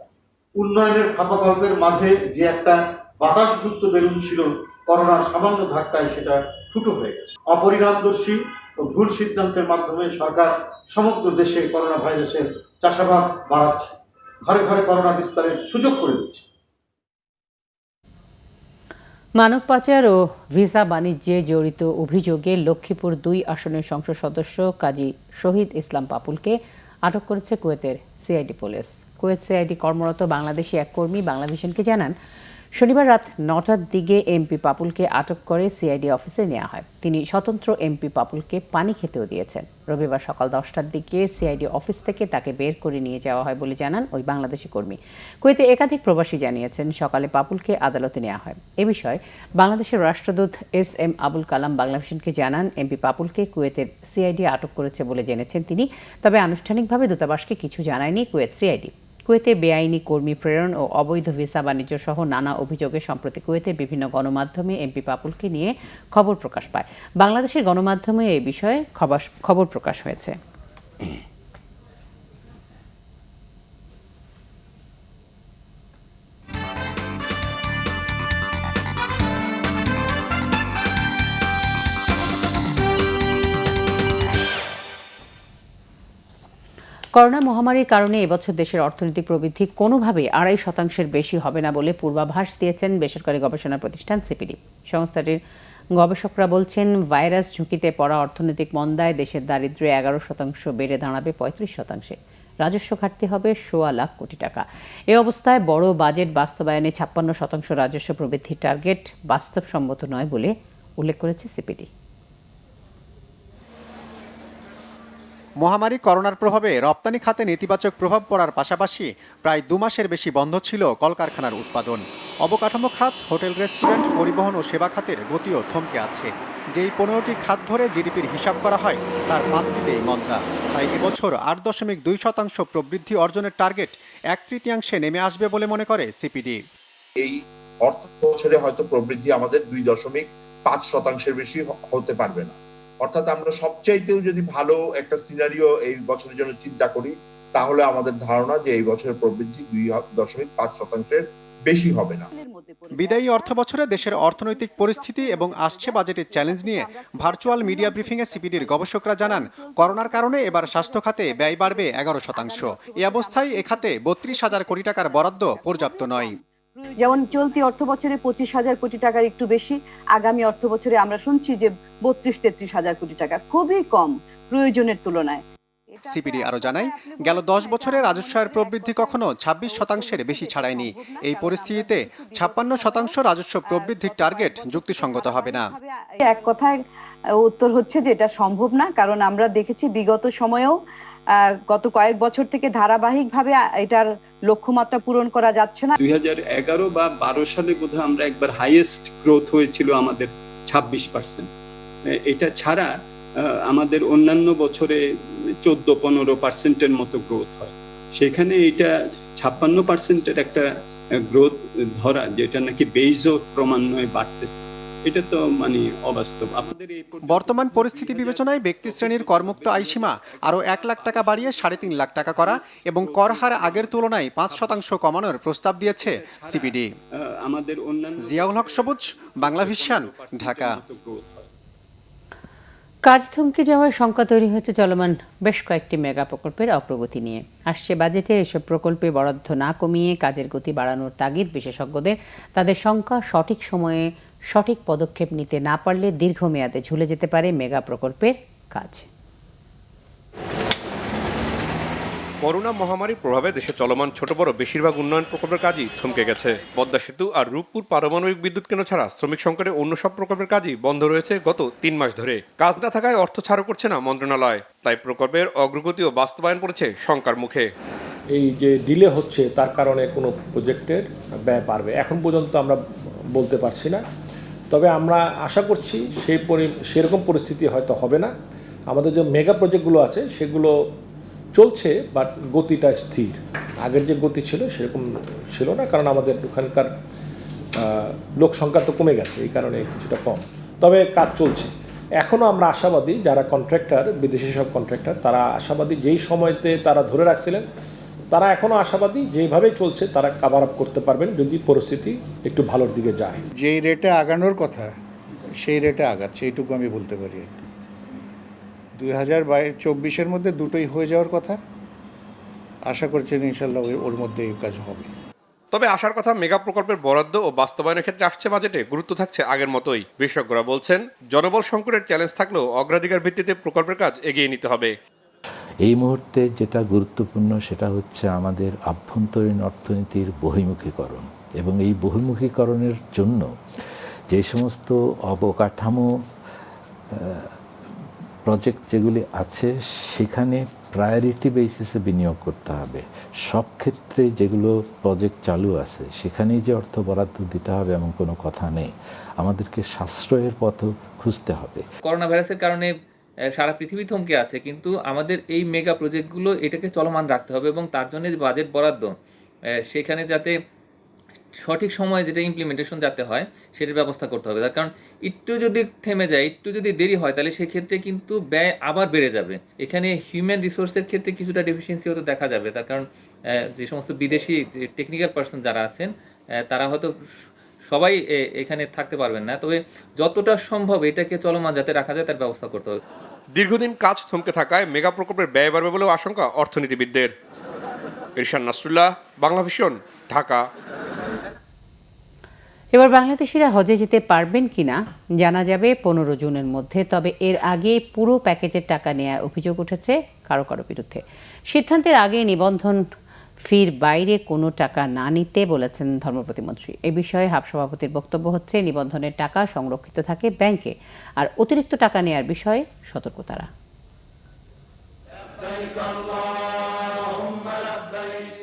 উন্নয়নের ফাঁপাগল্পের মাঝে যে একটা বাতাসযুক্ত বেলুন ছিল, করোনার সামান্য ধাক্কায় সেটা ফুটো হয়ে গেছে। অপরিণামদর্শী ও ভুল সিদ্ধান্তের মাধ্যমে সরকার সমগ্র দেশে করোনা ভাইরাসের চাষাবাদ বাড়াচ্ছে, ঘরে ঘরে করোনা বিস্তারের সুযোগ করে দিচ্ছে। মানব পাচার ও ভিসা বাণিজ্যে জড়িত অভিযোগে লক্ষ্মীপুর 2 আসনের সংসদ সদস্য কাজী শহীদ ইসলাম পাপুলকে আটক করেছে কুয়েতের সিআইডি পুলিশ। কুয়েত সিআইডি কর্মরত বাংলাদেশি এক কর্মী বাংলাভিশনকে জানান, শনিবার রাত 9টার দিকে এমপি পাপুলকে আটক করে সিআইডি অফিসে নেওয়া হয়। তিনি স্বতন্ত্র এমপি পাপুলকে পানি খেতেও দিয়েছেন। রবিবার সকাল 10টার দিকে সিআইডি অফিস থেকে তাকে বের করে নিয়ে যাওয়া হয় বলে জানান ওই বাংলাদেশি কর্মী। কুয়েতে একাধিক প্রবাসী জানিয়েছেন সকালে পাপুলকে আদালতে নেওয়া হয়। এ বিষয়ে বাংলাদেশের রাষ্ট্রদূত এস.এম. আবুল কালাম বাংলাভিশনকে জানান, এমপি পাপুলকে কুয়েতের সিআইডি আটক করেছে বলে জেনেছেন তিনি, তবে আনুষ্ঠানিকভাবে দূতাবাসকে কিছু জানায়নি কুয়েত সিআইডি। কুয়েতে বেআইনি কর্মী প্রেরণ ও অবৈধ ভিসা বাণিজ্য সহ নানা অভিযোগে সম্প্রতি কুয়েতের বিভিন্ন গণমাধ্যমে এমপি পাপুলকে নিয়ে খবর প্রকাশ পায়। বাংলাদেশের গণমাধ্যমে এই বিষয়ে খবর প্রকাশ হয়েছে। করোনা মহামারীর কারণে এবছর দেশের অর্থনৈতিক প্রবৃদ্ধি কোনোভাবেই 2.5%-এর বেশি হবে না বলে পূর্বাভাস দিয়েছেন বেসরকারি গবেষণা প্রতিষ্ঠান সিপিডি। সংস্থাটির গবেষকরা বলছেন, ভাইরাস ঝুঁকিতে পড়া অর্থনৈতিক মন্দায় দেশের দারিদ্র্য 11% বেড়ে দাঁড়াবে 35%। রাজস্ব ঘাটতি হবে 1.25 লাখ কোটি টাকা। এ অবস্থায় বড় বাজেট বাস্তবায়নে 56% রাজস্ব প্রবৃদ্ধির টার্গেট বাস্তবসম্মত নয় বলে উল্লেখ করেছে সিপিডি। মহামারী করোনার প্রভাবে রপ্তানি খাতে নেতিবাচক প্রভাব পড়ার পাশাপাশি প্রায় 2 মাসের বেশি বন্ধ ছিল কলকারখানার উৎপাদন। অবকাঠামো খাত, হোটেল, রেস্টুরেন্ট, পরিবহন ও সেবা খাতের গতিও থমকে আছে। যেই 15টি খাত ধরে জিডিপির হিসাব করা হয় তার 5টিতেই মন্দা। তাই এবছর 8.2% প্রবৃদ্ধি অর্জনের টার্গেট 1/3 নেমে আসবে বলে মনে করে সিপিডি। এই অর্থ বছরে হয়তো প্রবৃদ্ধি আমাদের 2.5% বেশি হতে পারবে না। অর্থাৎ আমরা সবচাইতেও যদি ভালো একটা সিনারিও এই বছরের জন্য চিন্তা করি, তাহলে আমাদের ধারণা যে এই বছরের প্রবৃদ্ধি 2.5% বেশি হবে না। বিদায়ী অর্থ বছরে দেশের অর্থনৈতিক পরিস্থিতি এবং আসছে বাজেটের চ্যালেঞ্জ নিয়ে ভার্চুয়াল মিডিয়া ব্রিফিংয়ে সিপিডির গবেষকরা জানান, করোনার কারণে এবার স্বাস্থ্য খাতে ব্যয় বাড়বে 11%। এই অবস্থায় এ খাতে 32,000 কোটি টাকার বরাদ্দ পর্যাপ্ত নয়। যেমন চলতি অর্থ বছরে 25,000 কোটি টাকার একটু বেশি, আগামী অর্থ বছরে আমরা শুনছি যে 32-33,000 কোটি টাকা, খুবই কম প্রয়োজনের তুলনায়। সিপিডি আরো জানায়, গেল 10 বছরে রাজস্ব আয়ের প্রবৃদ্ধি কখনো 26% বেশি ছাড়ায়নি। এই পরিস্থিতিতে 56% রাজস্ব প্রবৃদ্ধির টার্গেট যুক্তিসঙ্গত হবে না। এক কথায় উত্তর হচ্ছে যে এটা সম্ভব না, কারণ আমরা দেখেছি বিগত সময়েও গত কয়েক বছর থেকে ধারাবাহিকভাবে এটার লক্ষ্যমাত্রা পূরণ করা যাচ্ছে না। 2011 বা 12 সালে বোধহয় আমরা একবার হাইয়েস্ট গ্রোথ হয়েছিল আমাদের 26%। এটা ছাড়া আমাদের অন্যান্য বছরে 14-15% মতো গ্রোথ হয়। সেখানে এটা 56% একটা গ্রোথ ধরা, যেটা নাকি বেইজও ক্রমান্বয়ে বাড়তেছে, এটা তো মানে অবাস্তব। আমাদের এই বর্তমান পরিস্থিতি বিবেচনায় ব্যক্তি শ্রেণীর করমুক্ত আয়সীমা আরো 1 লাখ টাকা বাড়িয়ে 3.5 লাখ টাকা করা এবং কর হার আগের তুলনায় 5% কমানোর প্রস্তাব দিয়েছে সিপিডি। আমাদের অন্যান্য জিয়াউল হক সবুজ, বাংলা ভিশন, ঢাকা। কাজ থমকে যাওয়ার শঙ্কা তৈরি হয়েছে চলমান বেশ কয়েকটি মেগা প্রকল্পের অগ্রগতি নিয়ে। আসছে বাজেটে এসব প্রকল্পে বরাদ্দ না কমিয়ে কাজের গতি বাড়ানোর তাগিদ বিশেষজ্ঞদের। তাদের শঙ্কা, সঠিক সময়ে সঠিক পদক্ষেপ নিতে না পারলে দীর্ঘমেয়াদে ঝুলে যেতে পারে মেগা প্রকল্পের কাজ। করোনা মহামারীর প্রভাবে দেশে চলমান ছোট বড় বেশিরভাগ উন্নয়ন প্রকল্পের কাজই থমকে গেছে। পদ্মা সেতু আর রূপপুর পারমাণবিক বিদ্যুৎ কেন্দ্র ছাড়া শ্রমিক সংকটে অন্য সব প্রকল্পের কাজই বন্ধ রয়েছে গত 3 মাস ধরে। কাজ না থাকায় অর্থ ছাড়ও করছে না মন্ত্রণালয়, তাই প্রকল্পের অগ্রগতি ও বাস্তবায়ন পড়েছে শঙ্কার মুখে। এই যে ডিলে হচ্ছে তার কারণে কোনো প্রজেক্টের ব্যয় বাড়বে এখন পর্যন্ত আমরা বলতে পারছি না, তবে আমরা আশা করছি সেরকম পরিস্থিতি হয়তো হবে না। আমাদের যে মেগা প্রজেক্টগুলো আছে সেগুলো চলছে, বাট গতিটা স্থির। আগের যে গতি ছিল সেরকম ছিল না, কারণ আমাদের ওখানকার লোক সংখ্যা তো কমে গেছে, এই কারণে কিছুটা কম। তবে কাজ চলছে। এখনও আমরা আশাবাদী, যারা কন্ট্রাক্টর, বিদেশি সব কন্ট্রাক্টর, তারা আশাবাদী, যেই সময়তে তারা ধরে রাখছিলেন তারা এখনও আশাবাদী যেইভাবে চলছে তারা কাভার আপ করতে পারবেন যদি পরিস্থিতি একটু ভালোর দিকে যায়। যেই রেটে আগানোর কথা সেই রেটে আগাচ্ছে, এইটুকু আমি বলতে পারি। 2024-এর মধ্যে দুটোই হয়ে যাওয়ার কথা, আশা করছেন ইনশাল্লাহ ওর মধ্যে এই কাজ হবে। তবে আশার কথা, মেগা প্রকল্পের বরাদ্দ ও বাস্তবায়নের ক্ষেত্রে আসছে বাজেটে গুরুত্ব থাকছে আগের মতোই। বিশেষজ্ঞরা বলছেন, জনবল সংকটের চ্যালেঞ্জ থাকলেও অগ্রাধিকার ভিত্তিতে প্রকল্পের কাজ এগিয়ে নিতে হবে। এই মুহূর্তে যেটা গুরুত্বপূর্ণ সেটা হচ্ছে আমাদের আভ্যন্তরীণ অর্থনীতির বহির্মুখীকরণ, এবং এই বহির্মুখীকরণের জন্য যে সমস্ত অবকাঠামো প্রজেক্ট যেগুলি আছে সেখানে প্রায়োরিটি বেসিসে বিনিয়োগ করতে হবে। সব ক্ষেত্রে যেগুলো প্রজেক্ট চালু আছে সেখানেই যে অর্থ বরাদ্দ দিতে হবে এমন কোনো কথা নেই। আমাদেরকে সাশ্রয়ের পথও খুঁজতে হবে। করোনা ভাইরাসের কারণে সারা পৃথিবী থমকে আছে, কিন্তু আমাদের এই মেগা প্রজেক্টগুলো এটাকে চলমান রাখতে হবে এবং তার জন্য যে বাজেট বরাদ্দ সেখানে যাতে সঠিক সময়ে যেটা ইমপ্লিমেন্টেশন যাতে হয় সেটার ব্যবস্থা করতে হবে। তার কারণ একটু যদি থেমে যায়, একটু যদি দেরি হয়, তাহলে সেক্ষেত্রে কিন্তু ব্যয় আবার বেড়ে যাবে। এখানে হিউম্যান রিসোর্সের ক্ষেত্রে কিছুটা ডেফিসিয়েন্সি হয়তো দেখা যাবে, তার কারণ যে সমস্ত বিদেশি টেকনিক্যাল পার্সন যারা আছেন তারা হয়তো সবাই এখানে থাকতে পারবেন না। তবে যতটা সম্ভব এটাকে চলমান যাতে রাখা যায় তার ব্যবস্থা করতে হবে। দীর্ঘদিন কাজ থমকে থাকায় মেগা প্রকল্পের ব্যয় বাড়বে বলেও আশঙ্কা অর্থনীতিবিদদের। ইরশান নাসরুল্লাহ, বাংলা ভিশন, ঢাকা। এবার বাংলাদেশিরা হজে যেতে পারবেন কিনা জানা যাবে 15 জুনের মধ্যে। তবে এর আগে পুরো প্যাকেজের টাকা নেওয়ার অভিযোগ উঠেছে কারো কারো বিরুদ্ধে। সিদ্ধান্তের আগে নিবন্ধন ফির বাইরে কোনো টাকা না নিতে বলেছেন ধর্ম প্রতিমন্ত্রী। এ বিষয়ে হাব সভাপতির বক্তব্য হচ্ছে, নিবন্ধনের টাকা সংরক্ষিত থাকে ব্যাংকে, আর অতিরিক্ত টাকা নেওয়ার বিষয়ে সতর্ক তারা।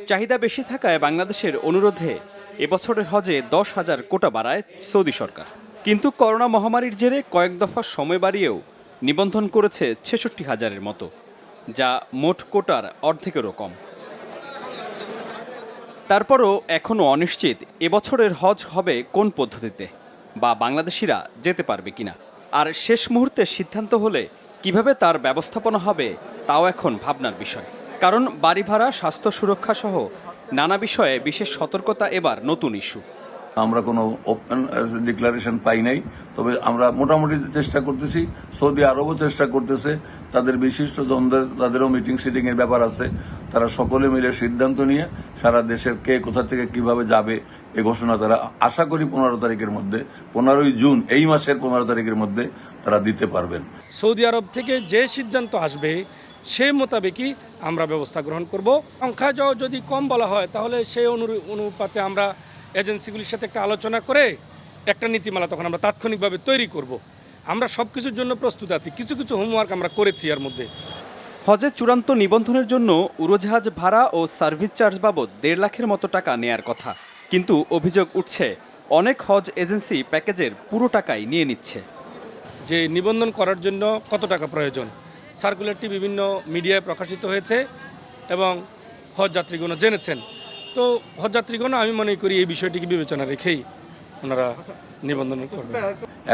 চাহিদা বেশি থাকায় বাংলাদেশের অনুরোধে এবছরের হজে 10,000 কোটা বাড়ায় সৌদি সরকার। কিন্তু করোনা মহামারীর জেরে কয়েক দফা সময় বাড়িয়েও নিবন্ধন করেছে ৬৬,০০০-এর মতো, যা মোট কোটার অর্ধেকেরও কম। তারপরও এখনও অনিশ্চিত এবছরের হজ হবে কোন পদ্ধতিতে, বা বাংলাদেশিরা যেতে পারবে কিনা। আর শেষ মুহূর্তে সিদ্ধান্ত হলে কিভাবে তার ব্যবস্থাপনা হবে তাও এখন ভাবনার বিষয়। কারণ বাড়ি ভাড়া, স্বাস্থ্য সুরক্ষা সহ নানা বিষয়ে বিশেষ সতর্কতা এবার নতুন ইস্যু। আমরা কোনো ওপেন ডিক্লারেশন পাই নাই, তবে আমরা মোটামুটি চেষ্টা করতেছি। সৌদি আরবও চেষ্টা করতেছে, তাদের বিশিষ্ট জনদের তাদেরও মিটিং সিটিং এর ব্যাপার আছে। তারা সকলে মিলে সিদ্ধান্ত নিয়ে সারা দেশের কে কোথা থেকে কিভাবে যাবে এ ঘোষণা তারা আশা করি 15 তারিখের মধ্যে, 15ই জুন এই মাসের 15 তারিখের মধ্যে তারা দিতে পারবেন। সৌদি আরব থেকে যে সিদ্ধান্ত আসবে সেই মোতাবেকই আমরা ব্যবস্থা গ্রহণ করব। সংখ্যা যদি কম বলা হয় তাহলে সেই অনুপাতে আমরা এজেন্সিগুলির সাথে একটা আলোচনা করে একটা নীতিমালা তখন আমরা তাৎক্ষণিকভাবে তৈরি করব। আমরা সব কিছুর জন্য প্রস্তুত আছি, কিছু কিছু হোমওয়ার্ক আমরা করেছি এর মধ্যে। হজে চূড়ান্ত নিবন্ধনের জন্য উড়োজাহাজ ভাড়া ও সার্ভিস চার্জ বাবদ 1.5 লাখের মতো টাকা নেয়ার কথা, কিন্তু অভিযোগ উঠছে অনেক হজ এজেন্সি প্যাকেজের পুরো টাকাই নিয়ে নিচ্ছে। যে নিবন্ধন করার জন্য কত টাকা প্রয়োজন, সার্কুলারটি বিভিন্ন মিডিয়ায় প্রকাশিত হয়েছে এবং হজ যাত্রীগণ জেনেছেন। তো হজ যাত্রীগণ আমি মনে করি এই বিষয়টিকে বিবেচনা রেখেই ওনারা নিবন্ধন করবেন।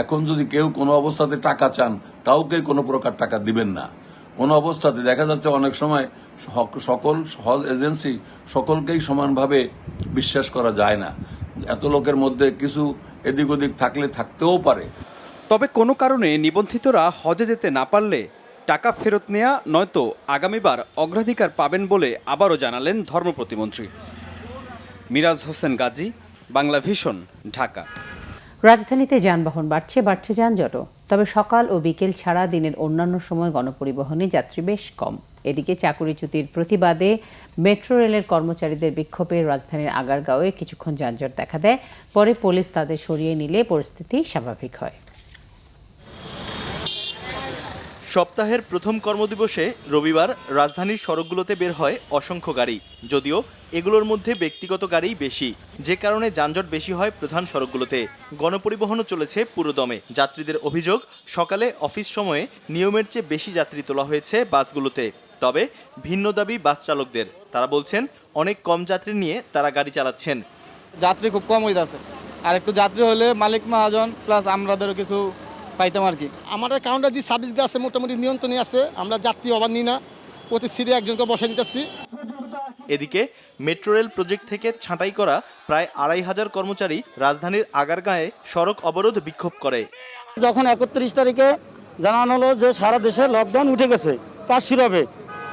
এখন যদি কেউ কোনো অবস্থাতে টাকা চান, কাউকে কোনো প্রকার টাকা দিবেন না। কোনো অবস্থাতে দেখা যাচ্ছে অনেক সময় সকল হজ এজেন্সি সকলকেই সমানভাবে বিশ্বাস করা যায় না। এত লোকের মধ্যে কিছু এদিক ওদিক থাকতেও পারে। তবে কোনো কারণে নিবন্ধিতরা হজে যেতে না পারলে টাকা ফেরত নেওয়া নয়তো আগামীবার অগ্রাধিকার পাবেন বলে আবারও জানালেন ধর্ম প্রতিমন্ত্রী। মিরাজ হোসেন গাজী, বাংলা ভিশন, ঢাকা। রাজধানীতে যানবাহন বাড়ছে যানজটও। তবে সকাল ও বিকেল ছাড়া দিনের অন্যান্য সময় গণপরিবহনে যাত্রী বেশ কম। এদিকে চাকুরিচ্যুতির প্রতিবাদে মেট্রো রেলের কর্মচারীদের বিক্ষোভে রাজধানীর আগারগাঁওয়ে কিছুক্ষণ যানজট দেখা দেয়। পরে পুলিশ তাদের সরিয়ে নিলে পরিস্থিতি স্বাভাবিক হয়। সপ্তাহের প্রথম কর্মদিবসে রবিবার রাজধানীর সড়কগুলোতে বের হয় অসংখ্য গাড়ি, যদিও এগুলোর মধ্যে ব্যক্তিগত গাড়িই বেশি, যে কারণে যানজট বেশি হয় প্রধান সড়কগুলোতে। গণপরিবহনও চলেছে পুরোদমে। যাত্রীদের অভিযোগ, সকালে অফিস সময়ে নিয়মের চেয়ে বেশি যাত্রী তোলা হয়েছে বাসগুলোতে। তবে ভিন্ন দাবি বাস চালকদের। তারা বলছেন অনেক কম যাত্রী নিয়ে তারা গাড়ি চালাচ্ছেন। যাত্রী খুব কম হইতেছে, আর একটু যাত্রী হলে মালিক মহাজন প্লাস আমাদেরও কিছু পাইতাম আর কি। আমাদের কাউন্টার যে সার্ভিসগুলো আছে মোটামুটি নিয়ন্ত্রণে আছে, আমরা যাত্রী অভাব নিই না, প্রতি সিটে একজনকে বসে দিতেছি। এদিকে মেট্রো রেল প্রজেক্ট থেকে ছাঁটাই করা প্রায় 2,500 কর্মচারী রাজধানীর আগারগাঁয়ে সড়ক অবরোধ বিক্ষোভ করে। যখন 31 তারিখে জানানো হলো যে সারা দেশে লকডাউন উঠে গেছে, কাজ শুরু হবে,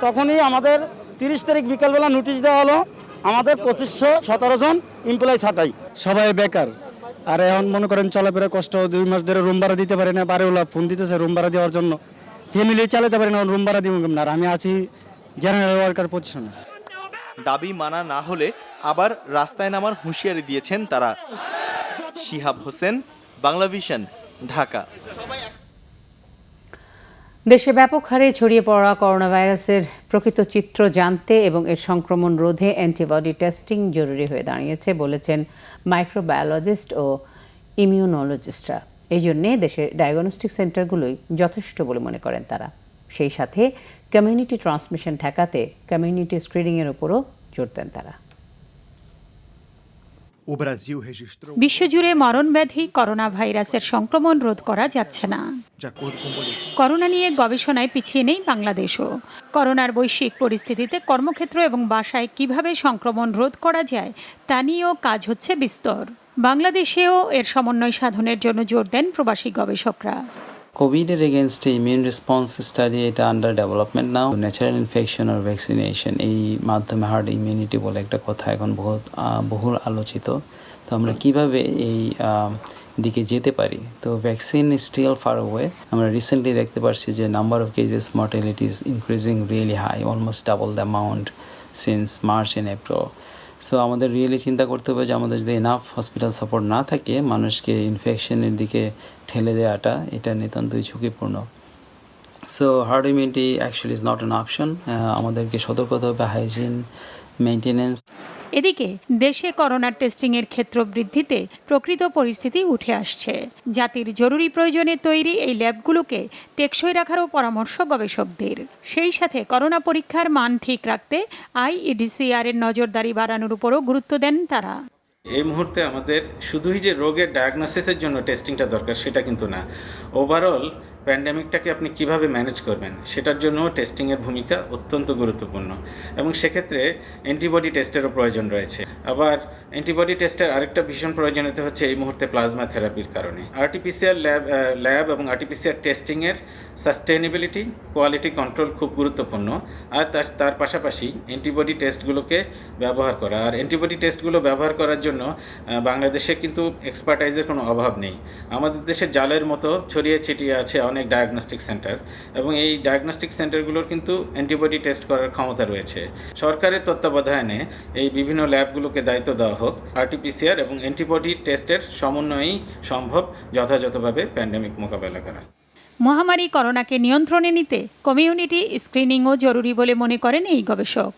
তখনই আমাদের 30 তারিখ বিকালবেলা নোটিশ দেওয়া হলো আমাদের 2517 জন এমপ্লয়ি ছাঁটাই। সবাই বেকার, আর এখন মনে করেন চলাফেরা কষ্ট, 2 মাস ধরে রুম ভাড়া দিতে পারে না। বাড়িওয়ালা ফোন দিতেছে রুম ভাড়া দেওয়ার জন্য, ফ্যামিলি চালাতে পারে না, রুম ভাড়া দিব কেমন। আর আমি আছি জেনারেল ওয়ার্কার পজিশনে। দাবি মানা না হলে আবার রাস্তায় নামার হুঁশিয়ারি দিয়েছেন তারা। শিহাব হোসেন, বাংলা ভিশন, ঢাকা। দেশে ব্যাপক হারে ছড়িয়ে পড়া করোনা ভাইরাসের প্রকৃত চিত্র জানতে এবং এর সংক্রমণ রোধে অ্যান্টিবডি টেস্টিং জরুরি হয়ে দাঁড়িয়েছে বলেছেন মাইক্রোবায়োলজিস্ট ও ইমিউনোলজিস্টরা। এই জন্যে দেশের ডায়াগনস্টিক সেন্টারগুলোই যথেষ্ট বলে মনে করেন তারা। সেই সাথে কমিউনিটি ট্রান্সমিশন ঠেকাতে কমিউনিটি স্ক্রিনিংয়ের উপরও জোর দেন তারা। বিশ্বজুড়ে মরণব্যাধি করোনা ভাইরাসের সংক্রমণ রোধ করা যাচ্ছে না। করোনা নিয়ে গবেষণায় পিছিয়ে নেই বাংলাদেশও। করোনার বৈশ্বিক পরিস্থিতিতে কর্মক্ষেত্র এবং বাসায় কিভাবে সংক্রমণ রোধ করা যায় তা নিয়েও কাজ হচ্ছে বিস্তর। বাংলাদেশেও এর সমন্বয় সাধনের জন্য জোর দেন প্রবাসী গবেষকরা। কোভিডের এগেনস্টে ইমিউন রেসপন্স স্টাডি এটা আন্ডার ডেভেলপমেন্ট নাও। ন্যাচারাল ইনফেকশন আর ভ্যাকসিনেশন, এই মাধ্যমে হার্ড ইমিউনিটি বলে একটা কথা এখন বহুল আলোচিত। তো আমরা কিভাবে এই দিকে যেতে পারি? তো ভ্যাকসিন স্টিল ফার ওয়ে। আমরা রিসেন্টলি দেখতে পাচ্ছি যে number of cases mortality is increasing really high, almost double the amount since March and April. So আমাদের রিয়েলি চিন্তা করতে হবে যে আমাদের যদি এনাফ হসপিটাল সাপোর্ট না থাকে, মানুষকে ইনফেকশনের দিকে ঠেলে দেওয়াটা এটা নিতান্তই ঝুঁকিপূর্ণ। So hard immunity actually is not an option. আমাদেরকে সতর্ক হতে হবে, হাইজিন মেইনটেনেন্স। এদিকে দেশে করোনার টেস্টিংয়ের ক্ষেত্র বৃদ্ধিতে প্রকৃত পরিস্থিতি উঠে আসছে। জাতির জরুরি প্রয়োজনে তৈরি এই ল্যাবগুলোকে টেকসই রাখারও পরামর্শ গবেষকদের। সেই সাথে করোনা পরীক্ষার মান ঠিক রাখতে IEDCR এর নজরদারি বাড়ানোর উপরও গুরুত্ব দেন তারা। এই মুহূর্তে আমাদের শুধুই যে রোগের ডায়াগনোসিসের জন্য টেস্টিংটা দরকার সেটা কিন্তু না, ওভারঅল প্যান্ডেমিকটাকে আপনি কিভাবে ম্যানেজ করবেন সেটার জন্য টেস্টিংয়ের ভূমিকা অত্যন্ত গুরুত্বপূর্ণ এবং সেক্ষেত্রে অ্যান্টিবডি টেস্টেরও প্রয়োজন রয়েছে। আবার অ্যান্টিবডি টেস্টের আরেকটা ভীষণ প্রয়োজনীয়তা হচ্ছে এই মুহূর্তে প্লাজমা থেরাপির কারণে। আরটিপিসিআর ল্যাব এবং আরটিপিসিআর টেস্টিংয়ের সাস্টেনেবিলিটি, কোয়ালিটি কন্ট্রোল খুব গুরুত্বপূর্ণ। আর তার পাশাপাশি অ্যান্টিবডি টেস্টগুলোকে ব্যবহার করা, আর অ্যান্টিবডি টেস্টগুলো ব্যবহার করার জন্য বাংলাদেশে কিন্তু এক্সপার্টাইজের কোনো অভাব নেই। আমাদের দেশে জালের মতো ছড়িয়ে ছিটিয়ে আছে অনেক ডায়াগনস্টিক সেন্টার এবং এই ডায়াগনস্টিক সেন্টারগুলোর কিন্তু অ্যান্টিবডি টেস্ট করার ক্ষমতা রয়েছে। সরকারের তত্ত্বাবধানে এই বিভিন্ন ল্যাবগুলোকে দায়িত্ব দেওয়া হোক। আরটিপিসিআর এবং অ্যান্টিবডি টেস্টের সমন্বয়েই সম্ভব যথাযথভাবে প্যান্ডেমিক মোকাবেলা করা। মহামারী করোনাকে নিয়ন্ত্রণে নিতে কমিউনিটি স্ক্রিনিংও জরুরি বলে মনে করেন এই গবেষক।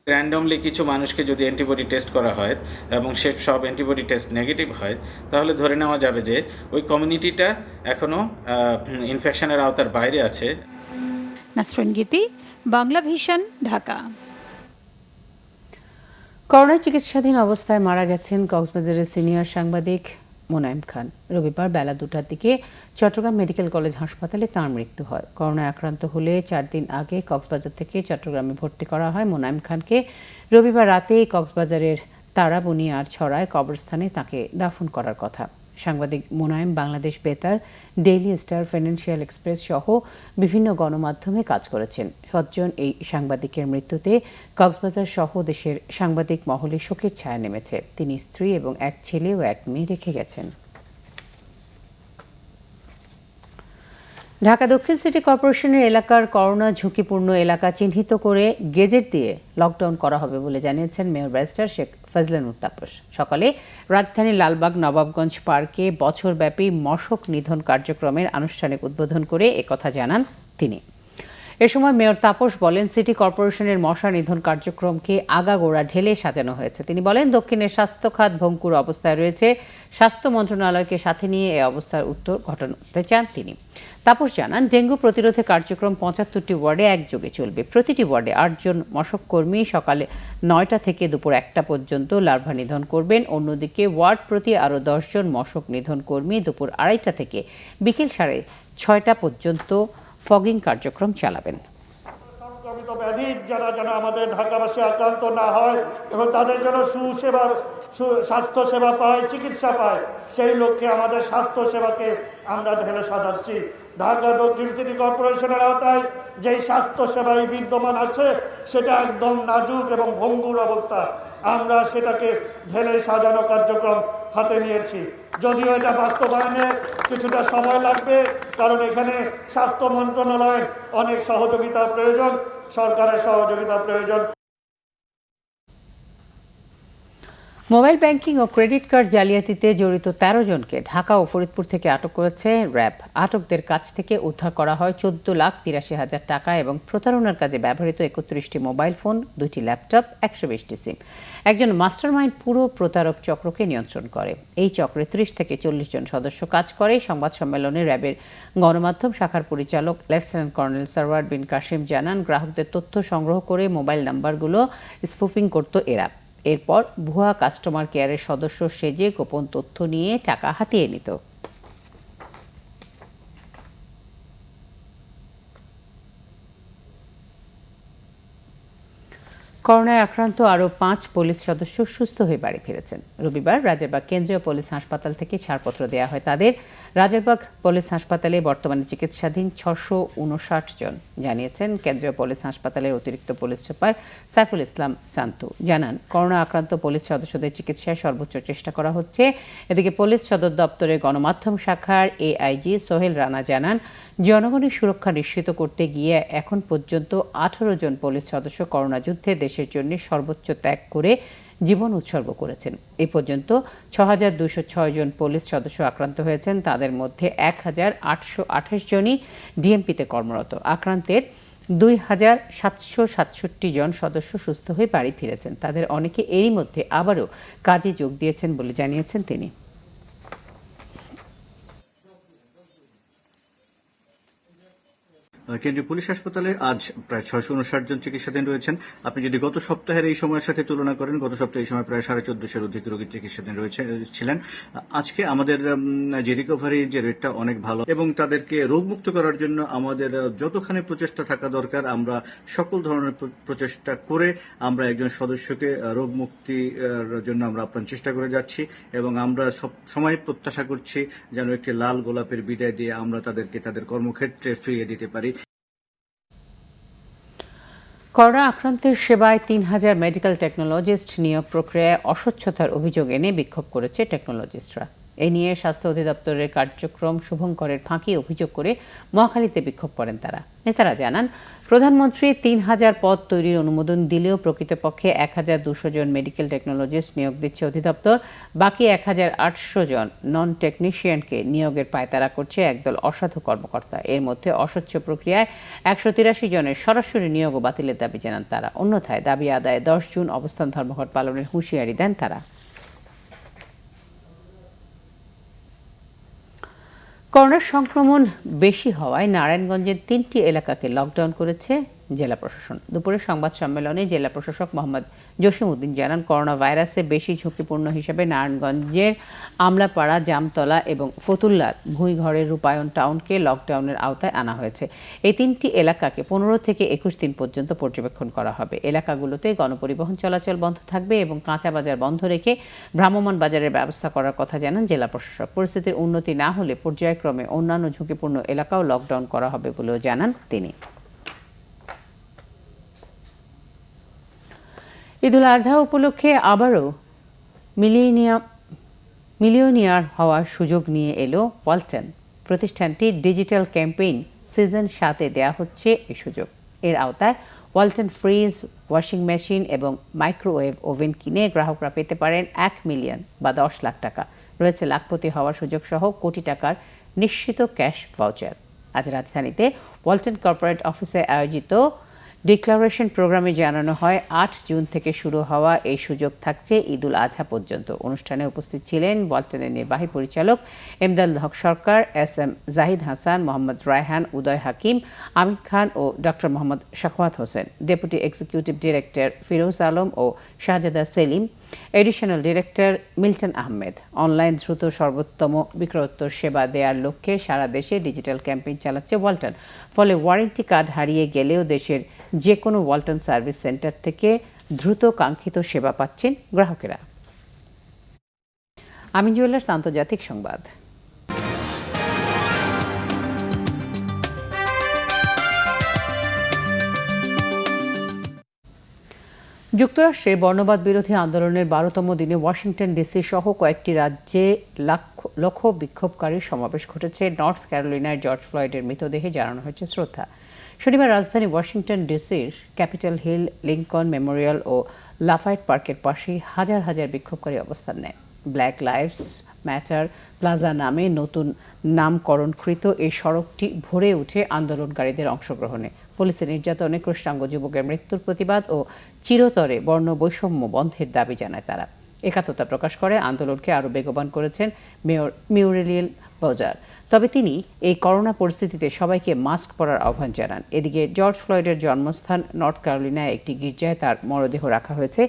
র্যান্ডমলি কিছু মানুষকে যদি অ্যান্টিবডি টেস্ট করা হয় এবং সে সব অ্যান্টিবডি টেস্ট নেগেটিভ হয়, তাহলে ধরে নেওয়া যাবে যে ওই কমিউনিটিটা এখনও ইনফেকশনের আওতার বাইরে আছে। নাসরিন গীতি, বাংলা ভিশন, ঢাকা। করোনায় চিকিৎসাধীন অবস্থায় মারা গেছেন কক্সবাজারের সিনিয়র সাংবাদিক মোনায়েম খান। রবিবার বেলা 2টার দিকে চট্টগ্রাম মেডিকেল কলেজ হাসপাতালে তাঁর মৃত্যু হয়। করোনায় আক্রান্ত হলে 4 দিন আগে কক্সবাজার থেকে চট্টগ্রামে ভর্তি করা হয় মোনায়েম খানকে। রবিবার রাতে কক্সবাজারের তারাবনিয়ার ছড়ায় কবরস্থানে তাকে দাফন করার কথা। সাংবাদিক মোনায়েম বাংলাদেশ বেতার, ডেইলি স্টার, ফাইন্যান্সিয়াল এক্সপ্রেস সহ বিভিন্ন গণমাধ্যমে কাজ করেছেন। সজ্জন এই সাংবাদিকের মৃত্যুতে কক্সবাজার সহ দেশের সাংবাদিক মহলে শোকের ছায়া নেমেছে। তিনি স্ত্রী এবং এক ছেলে ও এক মেয়ে রেখে গেছেন। ঢাকা দক্ষিণ সিটি কর্পোরেশনের এলাকার করোনা ঝুঁকিপূর্ণ এলাকা চিহ্নিত করে গেজেট দিয়ে লকডাউন করা হবে বলে জানিয়েছেন মেয়র ব্যারিস্টার শেখ ফজলানুর তাপস। সকালে রাজধানীর লালবাগ নবাবগঞ্জ পার্কে বছরব্যাপী মশক নিধন কার্যক্রমের আনুষ্ঠানিক উদ্বোধন করে একথা জানান তিনি। এ সময় মেয়র তাপস বলেন, সিটি কর্পোরেশনের মশা নিধন কার্যক্রমকে আগাগোড়া ঢেলে সাজানো হয়েছে। তিনি বলেন, দক্ষিণের স্বাস্থ্য খাত ভঙ্গুর অবস্থায় রয়েছে। স্বাস্থ্য মন্ত্রণালয়কে সাথে নিয়ে এই অবস্থার উত্তর ঘটাতে চান তিনি। তাপস জানান, ডেঙ্গু প্রতিরোধে কার্যক্রম 75টি ওয়ার্ডে একযোগে চলবে। প্রতিটি ওয়ার্ডে 8 জন মশক কর্মী সকালে 9টা থেকে দুপুর 1টা পর্যন্ত লার্ভা নিধন করবেন। অন্যদিকে ওয়ার্ড প্রতি আরও 10 জন মশক নিধন কর্মী দুপুর 2:30টা থেকে বিকেল 6:30 পর্যন্ত ফগিং কার্যক্রম চালাবেন। সংক্রমিত ব্যাধির যেন আমাদের ঢাকাবাসী আক্রান্ত না হয় এবং তাদের যেন স্বাস্থ্য সেবা পায়, চিকিৎসা পায়, সেই লক্ষ্যে আমাদের স্বাস্থ্য সেবাকে আমরা ঢেলে সাজাচ্ছি। ঢাকা দক্ষিণ সিটি কর্পোরেশনের আওতায় যেই স্বাস্থ্য সেবাই বিদ্যমান আছে সেটা একদম নাজুক এবং ভঙ্গুর অবস্থা। আমরা সেটাকে ঢেলে সাজানো কার্যক্রম হাতে নিয়েছি। যদিও এটা বাস্তবায়নে কিছুটা সময় লাগবে, কারণ এখানে স্বাস্থ্য মন্ত্রণালয়ের অনেক সহযোগিতা প্রয়োজন, সরকারের সহযোগিতা প্রয়োজন। মোবাইল ব্যাংকিং ও ক্রেডিট কার্ড জালিয়াতিতে জড়িত 13 জনকে ঢাকা ও ফরিদপুর থেকে আটক করেছে র্যাব। আটকদের কাছ থেকে উদ্ধার করা হয় 14,83,000 টাকা এবং প্রতারণার কাজে ব্যবহৃত 31টি মোবাইল ফোন, 2টি ল্যাপটপ, 120টি সিম। একজন মাস্টারমাইন্ড পুরো প্রতারক চক্রকে নিয়ন্ত্রণ করে। এই চক্রে 30 থেকে 40 জন সদস্য কাজ করে। সংবাদ সম্মেলনে র্যাবের গণমাধ্যম শাখার পরিচালক লেফটেন্যান্ট কর্নেল সরওয়ার বিন কাশিম জানান, গ্রাহকদের তথ্য সংগ্রহ করে মোবাইল নাম্বারগুলো স্পুফিং করত এরা। এরপর ভুয়া কাস্টমার কেয়ারের সদস্য সেজে গোপন তথ্য নিয়ে টাকা হাতিয়ে নিত। করোনায় আক্রান্ত আরও 5 পুলিশ সদস্য সুস্থ হয়ে বাড়ি ফিরেছেন। রবিবার রাজারবাগ কেন্দ্রীয় পুলিশ হাসপাতাল থেকে ছাড়পত্র দেওয়া হয় তাদের। রাজারবাগ পুলিশ হাসপাতালে বর্তমানে চিকিৎসাধীন 659 জন, জানিয়েছেন কেন্দ্রীয় পুলিশ হাসপাতালের অতিরিক্ত পুলিশ সুপার সাইফুল ইসলাম শান্তু। জানান, করোনা আক্রান্ত পুলিশ সদস্যদের চিকিৎসায় সর্বোচ্চ চেষ্টা করা হচ্ছে। এদিকে পুলিশ সদর দপ্তরের গণমাধ্যম শাখার এআইজি সোহেল রানা জানান, জনগণের সুরক্ষা নিশ্চিত করতে গিয়ে এখন পর্যন্ত 18 জন পুলিশ সদস্য করোনা যুদ্ধে দেশের জন্য সর্বোচ্চ ত্যাগ করে জীবন উৎসর্গ করেছেন। এ পর্যন্ত 6,206 জন পুলিশ সদস্য আক্রান্ত হয়েছেন। তাদের মধ্যে 1,828 জনই ডিএমপিতে কর্মরত। আক্রান্তের 2,767 জন সদস্য সুস্থ হয়ে বাড়ি ফিরেছেন। তাদের অনেকে এরই মধ্যে আবারও কাজে যোগ দিয়েছেন বলে জানিয়েছেন তিনি। কেন্দ্রীয় পুলিশ হাসপাতালে আজ প্রায় 659 জন চিকিৎসাধীন রয়েছেন। আপনি যদি গত সপ্তাহের এই সময়ের সাথে তুলনা করেন, গত সপ্তাহে এই সময় প্রায় 1450 অধিক রোগী চিকিৎসাধীন ছিলেন। আজকে আমাদের যে রিকভারি যে রেটটা অনেক ভালো এবং তাদেরকে রোগমুক্ত করার জন্য আমাদের যতখানি প্রচেষ্টা থাকা দরকার আমরা সকল ধরনের প্রচেষ্টা করে আমরা একজন সদস্যকে রোগমুক্তির জন্য আমরা আপ্রাণ চেষ্টা করে যাচ্ছি এবং আমরা সব সময় প্রত্যাশা করছি যেন একটি লাল গোলাপের বিদায় দিয়ে আমরা তাদেরকে তাদের কর্মক্ষেত্রে ফিরিয়ে দিতে পারি। করোনা আক্রান্তের সেবায় 3,000 মেডিকেল টেকনোলজিস্ট নিয়োগ প্রক্রিয়ায় অস্বচ্ছতার অভিযোগ এনে বিক্ষোভ করেছে টেকনোলজিস্টরা। এ নিয়ে স্বাস্থ্য অধিদপ্তরের কার্যক্রম শুভঙ্করের ফাঁকি অভিযোগ করে মহাখালীতে বিক্ষোভ করেন তারা। নেতারা জানান, প্রধানমন্ত্রী 3,000 পদ তৈরির অনুমোদন দিলেও প্রকৃতপক্ষে 1,200 জন মেডিকেল টেকনোলজিস্ট নিয়োগ দিচ্ছে অধিদপ্তর। বাকি 1,800 জন নন টেকনিশিয়ানকে নিয়োগের পায়তারা করছে একদল অসাধু কর্মকর্তা। এর মধ্যে অস্বচ্ছ প্রক্রিয়ায় 183 জনের সরাসরি নিয়োগ ও বাতিলের দাবি জানান তারা। অন্যথায় দাবি আদায়ে 10 জুন অবস্থান ধর্মঘট পালনের হুঁশিয়ারি দেন তারা। করোনার সংক্রমণ বেশি হওয়ায় নারায়ণগঞ্জের 3টি এলাকাকে লকডাউন করেছে জেলা প্রশাসন। দুপুরে সংবাদ সম্মেলনে জেলা প্রশাসক মোহাম্মদ জসিমউদ্দিন জানান, করোনা ভাইরাসে বেশি ঝুঁকিপূর্ণ হিসেবে নারায়ণগঞ্জের আমলাপাড়া, জামতলা এবং ফতুল্লার ভুঁইঘরের রূপায়ণ টাউনকে লকডাউনের আওতায় আনা হয়েছে। এই 3টি এলাকাকে 15 থেকে 21 দিন পর্যন্ত পর্যবেক্ষণ করা হবে। এলাকাগুলোতে গণপরিবহন চলাচল বন্ধ থাকবে এবং কাঁচা বাজার বন্ধ রেখে ভ্রাম্যমাণ বাজারের ব্যবস্থা করার কথা জানান জেলা প্রশাসক। পরিস্থিতির উন্নতি না হলে পর্যায়ক্রমে অন্যান্য ঝুঁকিপূর্ণ এলাকাও লকডাউন করা হবে বলেও জানান তিনি। ঈদুল আজহা উপলক্ষে আবারও মিলিয়নিয়ার হওয়ার সুযোগ নিয়ে এলো ওয়ালটন। প্রতিষ্ঠানটির ডিজিটাল ক্যাম্পেইন সিজন 7-এ দেওয়া হচ্ছে এই সুযোগ। এর আওতায় ওয়ালটন ফ্রিজ, ওয়াশিং মেশিন এবং মাইক্রোওয়েভ ওভেন কিনে গ্রাহকরা পেতে পারেন 1 মিলিয়ন বা 10 লাখ টাকা। রয়েছে লাখপতি হওয়ার সুযোগ সহ কোটি টাকার নিশ্চিত ক্যাশ ভাউচার। আজ রাজধানীতে ওয়ালটন কর্পোরেট অফিসে আয়োজিত ডিক্লারেশন প্রোগ্রামে জানানো হয়, 8 জুন থেকে শুরু হওয়া এই সুযোগ থাকছে ঈদুল আজহা পর্যন্ত। অনুষ্ঠানে উপস্থিত ছিলেন ওয়ালটনের নির্বাহী পরিচালক এমদাদুল হক সরকার, SM জাহিদ হাসান, মোহাম্মদ রায়হান, উদয় হাকিম, আমির খান ও doctor Mohammad Shakhawat Hossain, deputy executive director Firoz Alam ও Shahzada Selim, additional director Milton Ahmed. Online দ্রুত সর্বোত্তম বিক্রয়োত্তর সেবা দেওয়ার লক্ষ্যে সারা দেশে ডিজিটাল ক্যাম্পেইন চালাচ্ছে ওয়ালটন। ফলে ওয়ারেন্টি কার্ড হারিয়ে গেলেও দেশের যে কোনো ওয়ালটন সার্ভিস সেন্টার থেকে দ্রুত কাঙ্ক্ষিত সেবা পাচ্ছেন গ্রাহকেরা। আমিন জুয়েলার্স আন্তর্জাতিক সংবাদ। যুক্তরাষ্ট্রে বর্ণবাদ বিরোধী আন্দোলনের 12তম দিনে ওয়াশিংটন ডিসি সহ কয়েকটি রাজ্যে লক্ষ বিক্ষোভকারীর সমাবেশ ঘটেছে। নর্থ ক্যারোলিনার জর্জ ফ্লয়েডের মৃতদেহে জানানো হয়েছে শ্রদ্ধা। শনিবার রাজধানী ওয়াশিংটন ডিসির ক্যাপিটাল হিল, লিঙ্কন মেমোরিয়াল ও লাফায়েট পার্কের পাশে হাজার হাজার বিক্ষোভকারী অবস্থান নেয়। ব্ল্যাক লাইভস ম্যাটার প্লাজা নামে নতুন নামকরণকৃত এই সড়কটি ভরে ওঠে আন্দোলনকারীদের অংশগ্রহণে। পুলিশের নির্যাতনে কৃষ্ণাঙ্গ যুবকের মৃত্যুর প্রতিবাদ ও চিরতরে বর্ণ বৈষম্য বন্ধের দাবি জানায় তারা। একাত্মতা প্রকাশ করে আন্দোলনকে আরও বেগবান করেছেন মেয়র মিউরেলিয়াল বোজার। তবে তিনি এই করোনা পরিস্থিতিতে সবাইকে মাস্ক পরার আহ্বান জানান। এদিকে জর্জ ফ্লয়েডের জন্মস্থান নর্থ ক্যারোলিনায় একটি গির্জায় তার মরদেহ রাখা হয়েছে।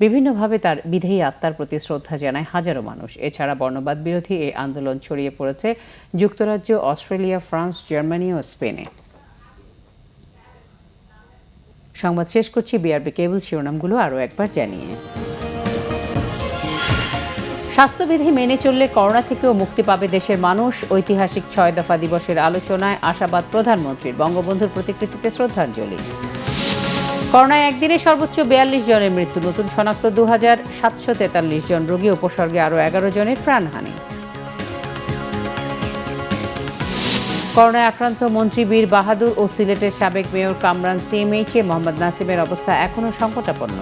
বিভিন্নভাবে তার বিধেয়ী আত্মার প্রতি শ্রদ্ধা জানায় হাজারো মানুষ। এছাড়া বর্ণবাদ বিরোধী এই আন্দোলন ছড়িয়ে পড়েছে যুক্তরাজ্য, অস্ট্রেলিয়া, ফ্রান্স, জার্মানি ও স্পেনে। সংবাদ শেষ করছি বিআরবি কেবল শিরোনামগুলো আরও একবার জানিয়ে। স্বাস্থ্যবিধি মেনে চললে করোনা থেকেও মুক্তি পাবে দেশের মানুষ। ঐতিহাসিক 6 দফা দিবসের আলোচনায় আশাবাদ প্রধানমন্ত্রীর। বঙ্গবন্ধুর প্রতিকৃতিতে শ্রদ্ধাঞ্জলি। করোনায় একদিনে সর্বোচ্চ 42 জনের মৃত্যু। নতুন শনাক্ত 2743 জন রোগী। উপসর্গে আরও 11 জনের প্রাণহানি। করোনায় আক্রান্ত মন্ত্রী বীর বাহাদুর ও সিলেটের সাবেক মেয়র কামরান সিএমএইচে। মোহাম্মদ নাসিমের অবস্থা এখনও সংকটাপন্ন।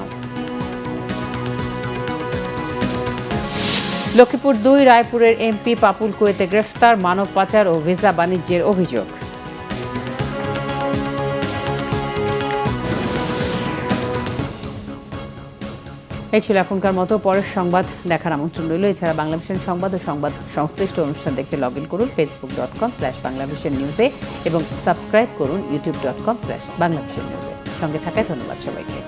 লক্ষ্মীপুর 2 রায়পুরের এমপি পাপুল কুয়েতে গ্রেফতার। মানব পাচার ও ভিসা বাণিজ্যের অভিযোগ। এই ছিল এখনকার মতো। পরের সংবাদ দেখার আমন্ত্রণ রইল। এছাড়া বাংলাভিশন সংবাদ ও সংবাদ সংশ্লিষ্ট অনুষ্ঠান দেখতে লগ ইন করুন facebook.com/বাংলাভিশননিউজে এবং সাবস্ক্রাইব করুন youtube.com/বাংলাভিশননিউজে। সঙ্গে থাকায় ধন্যবাদ সবাইকে।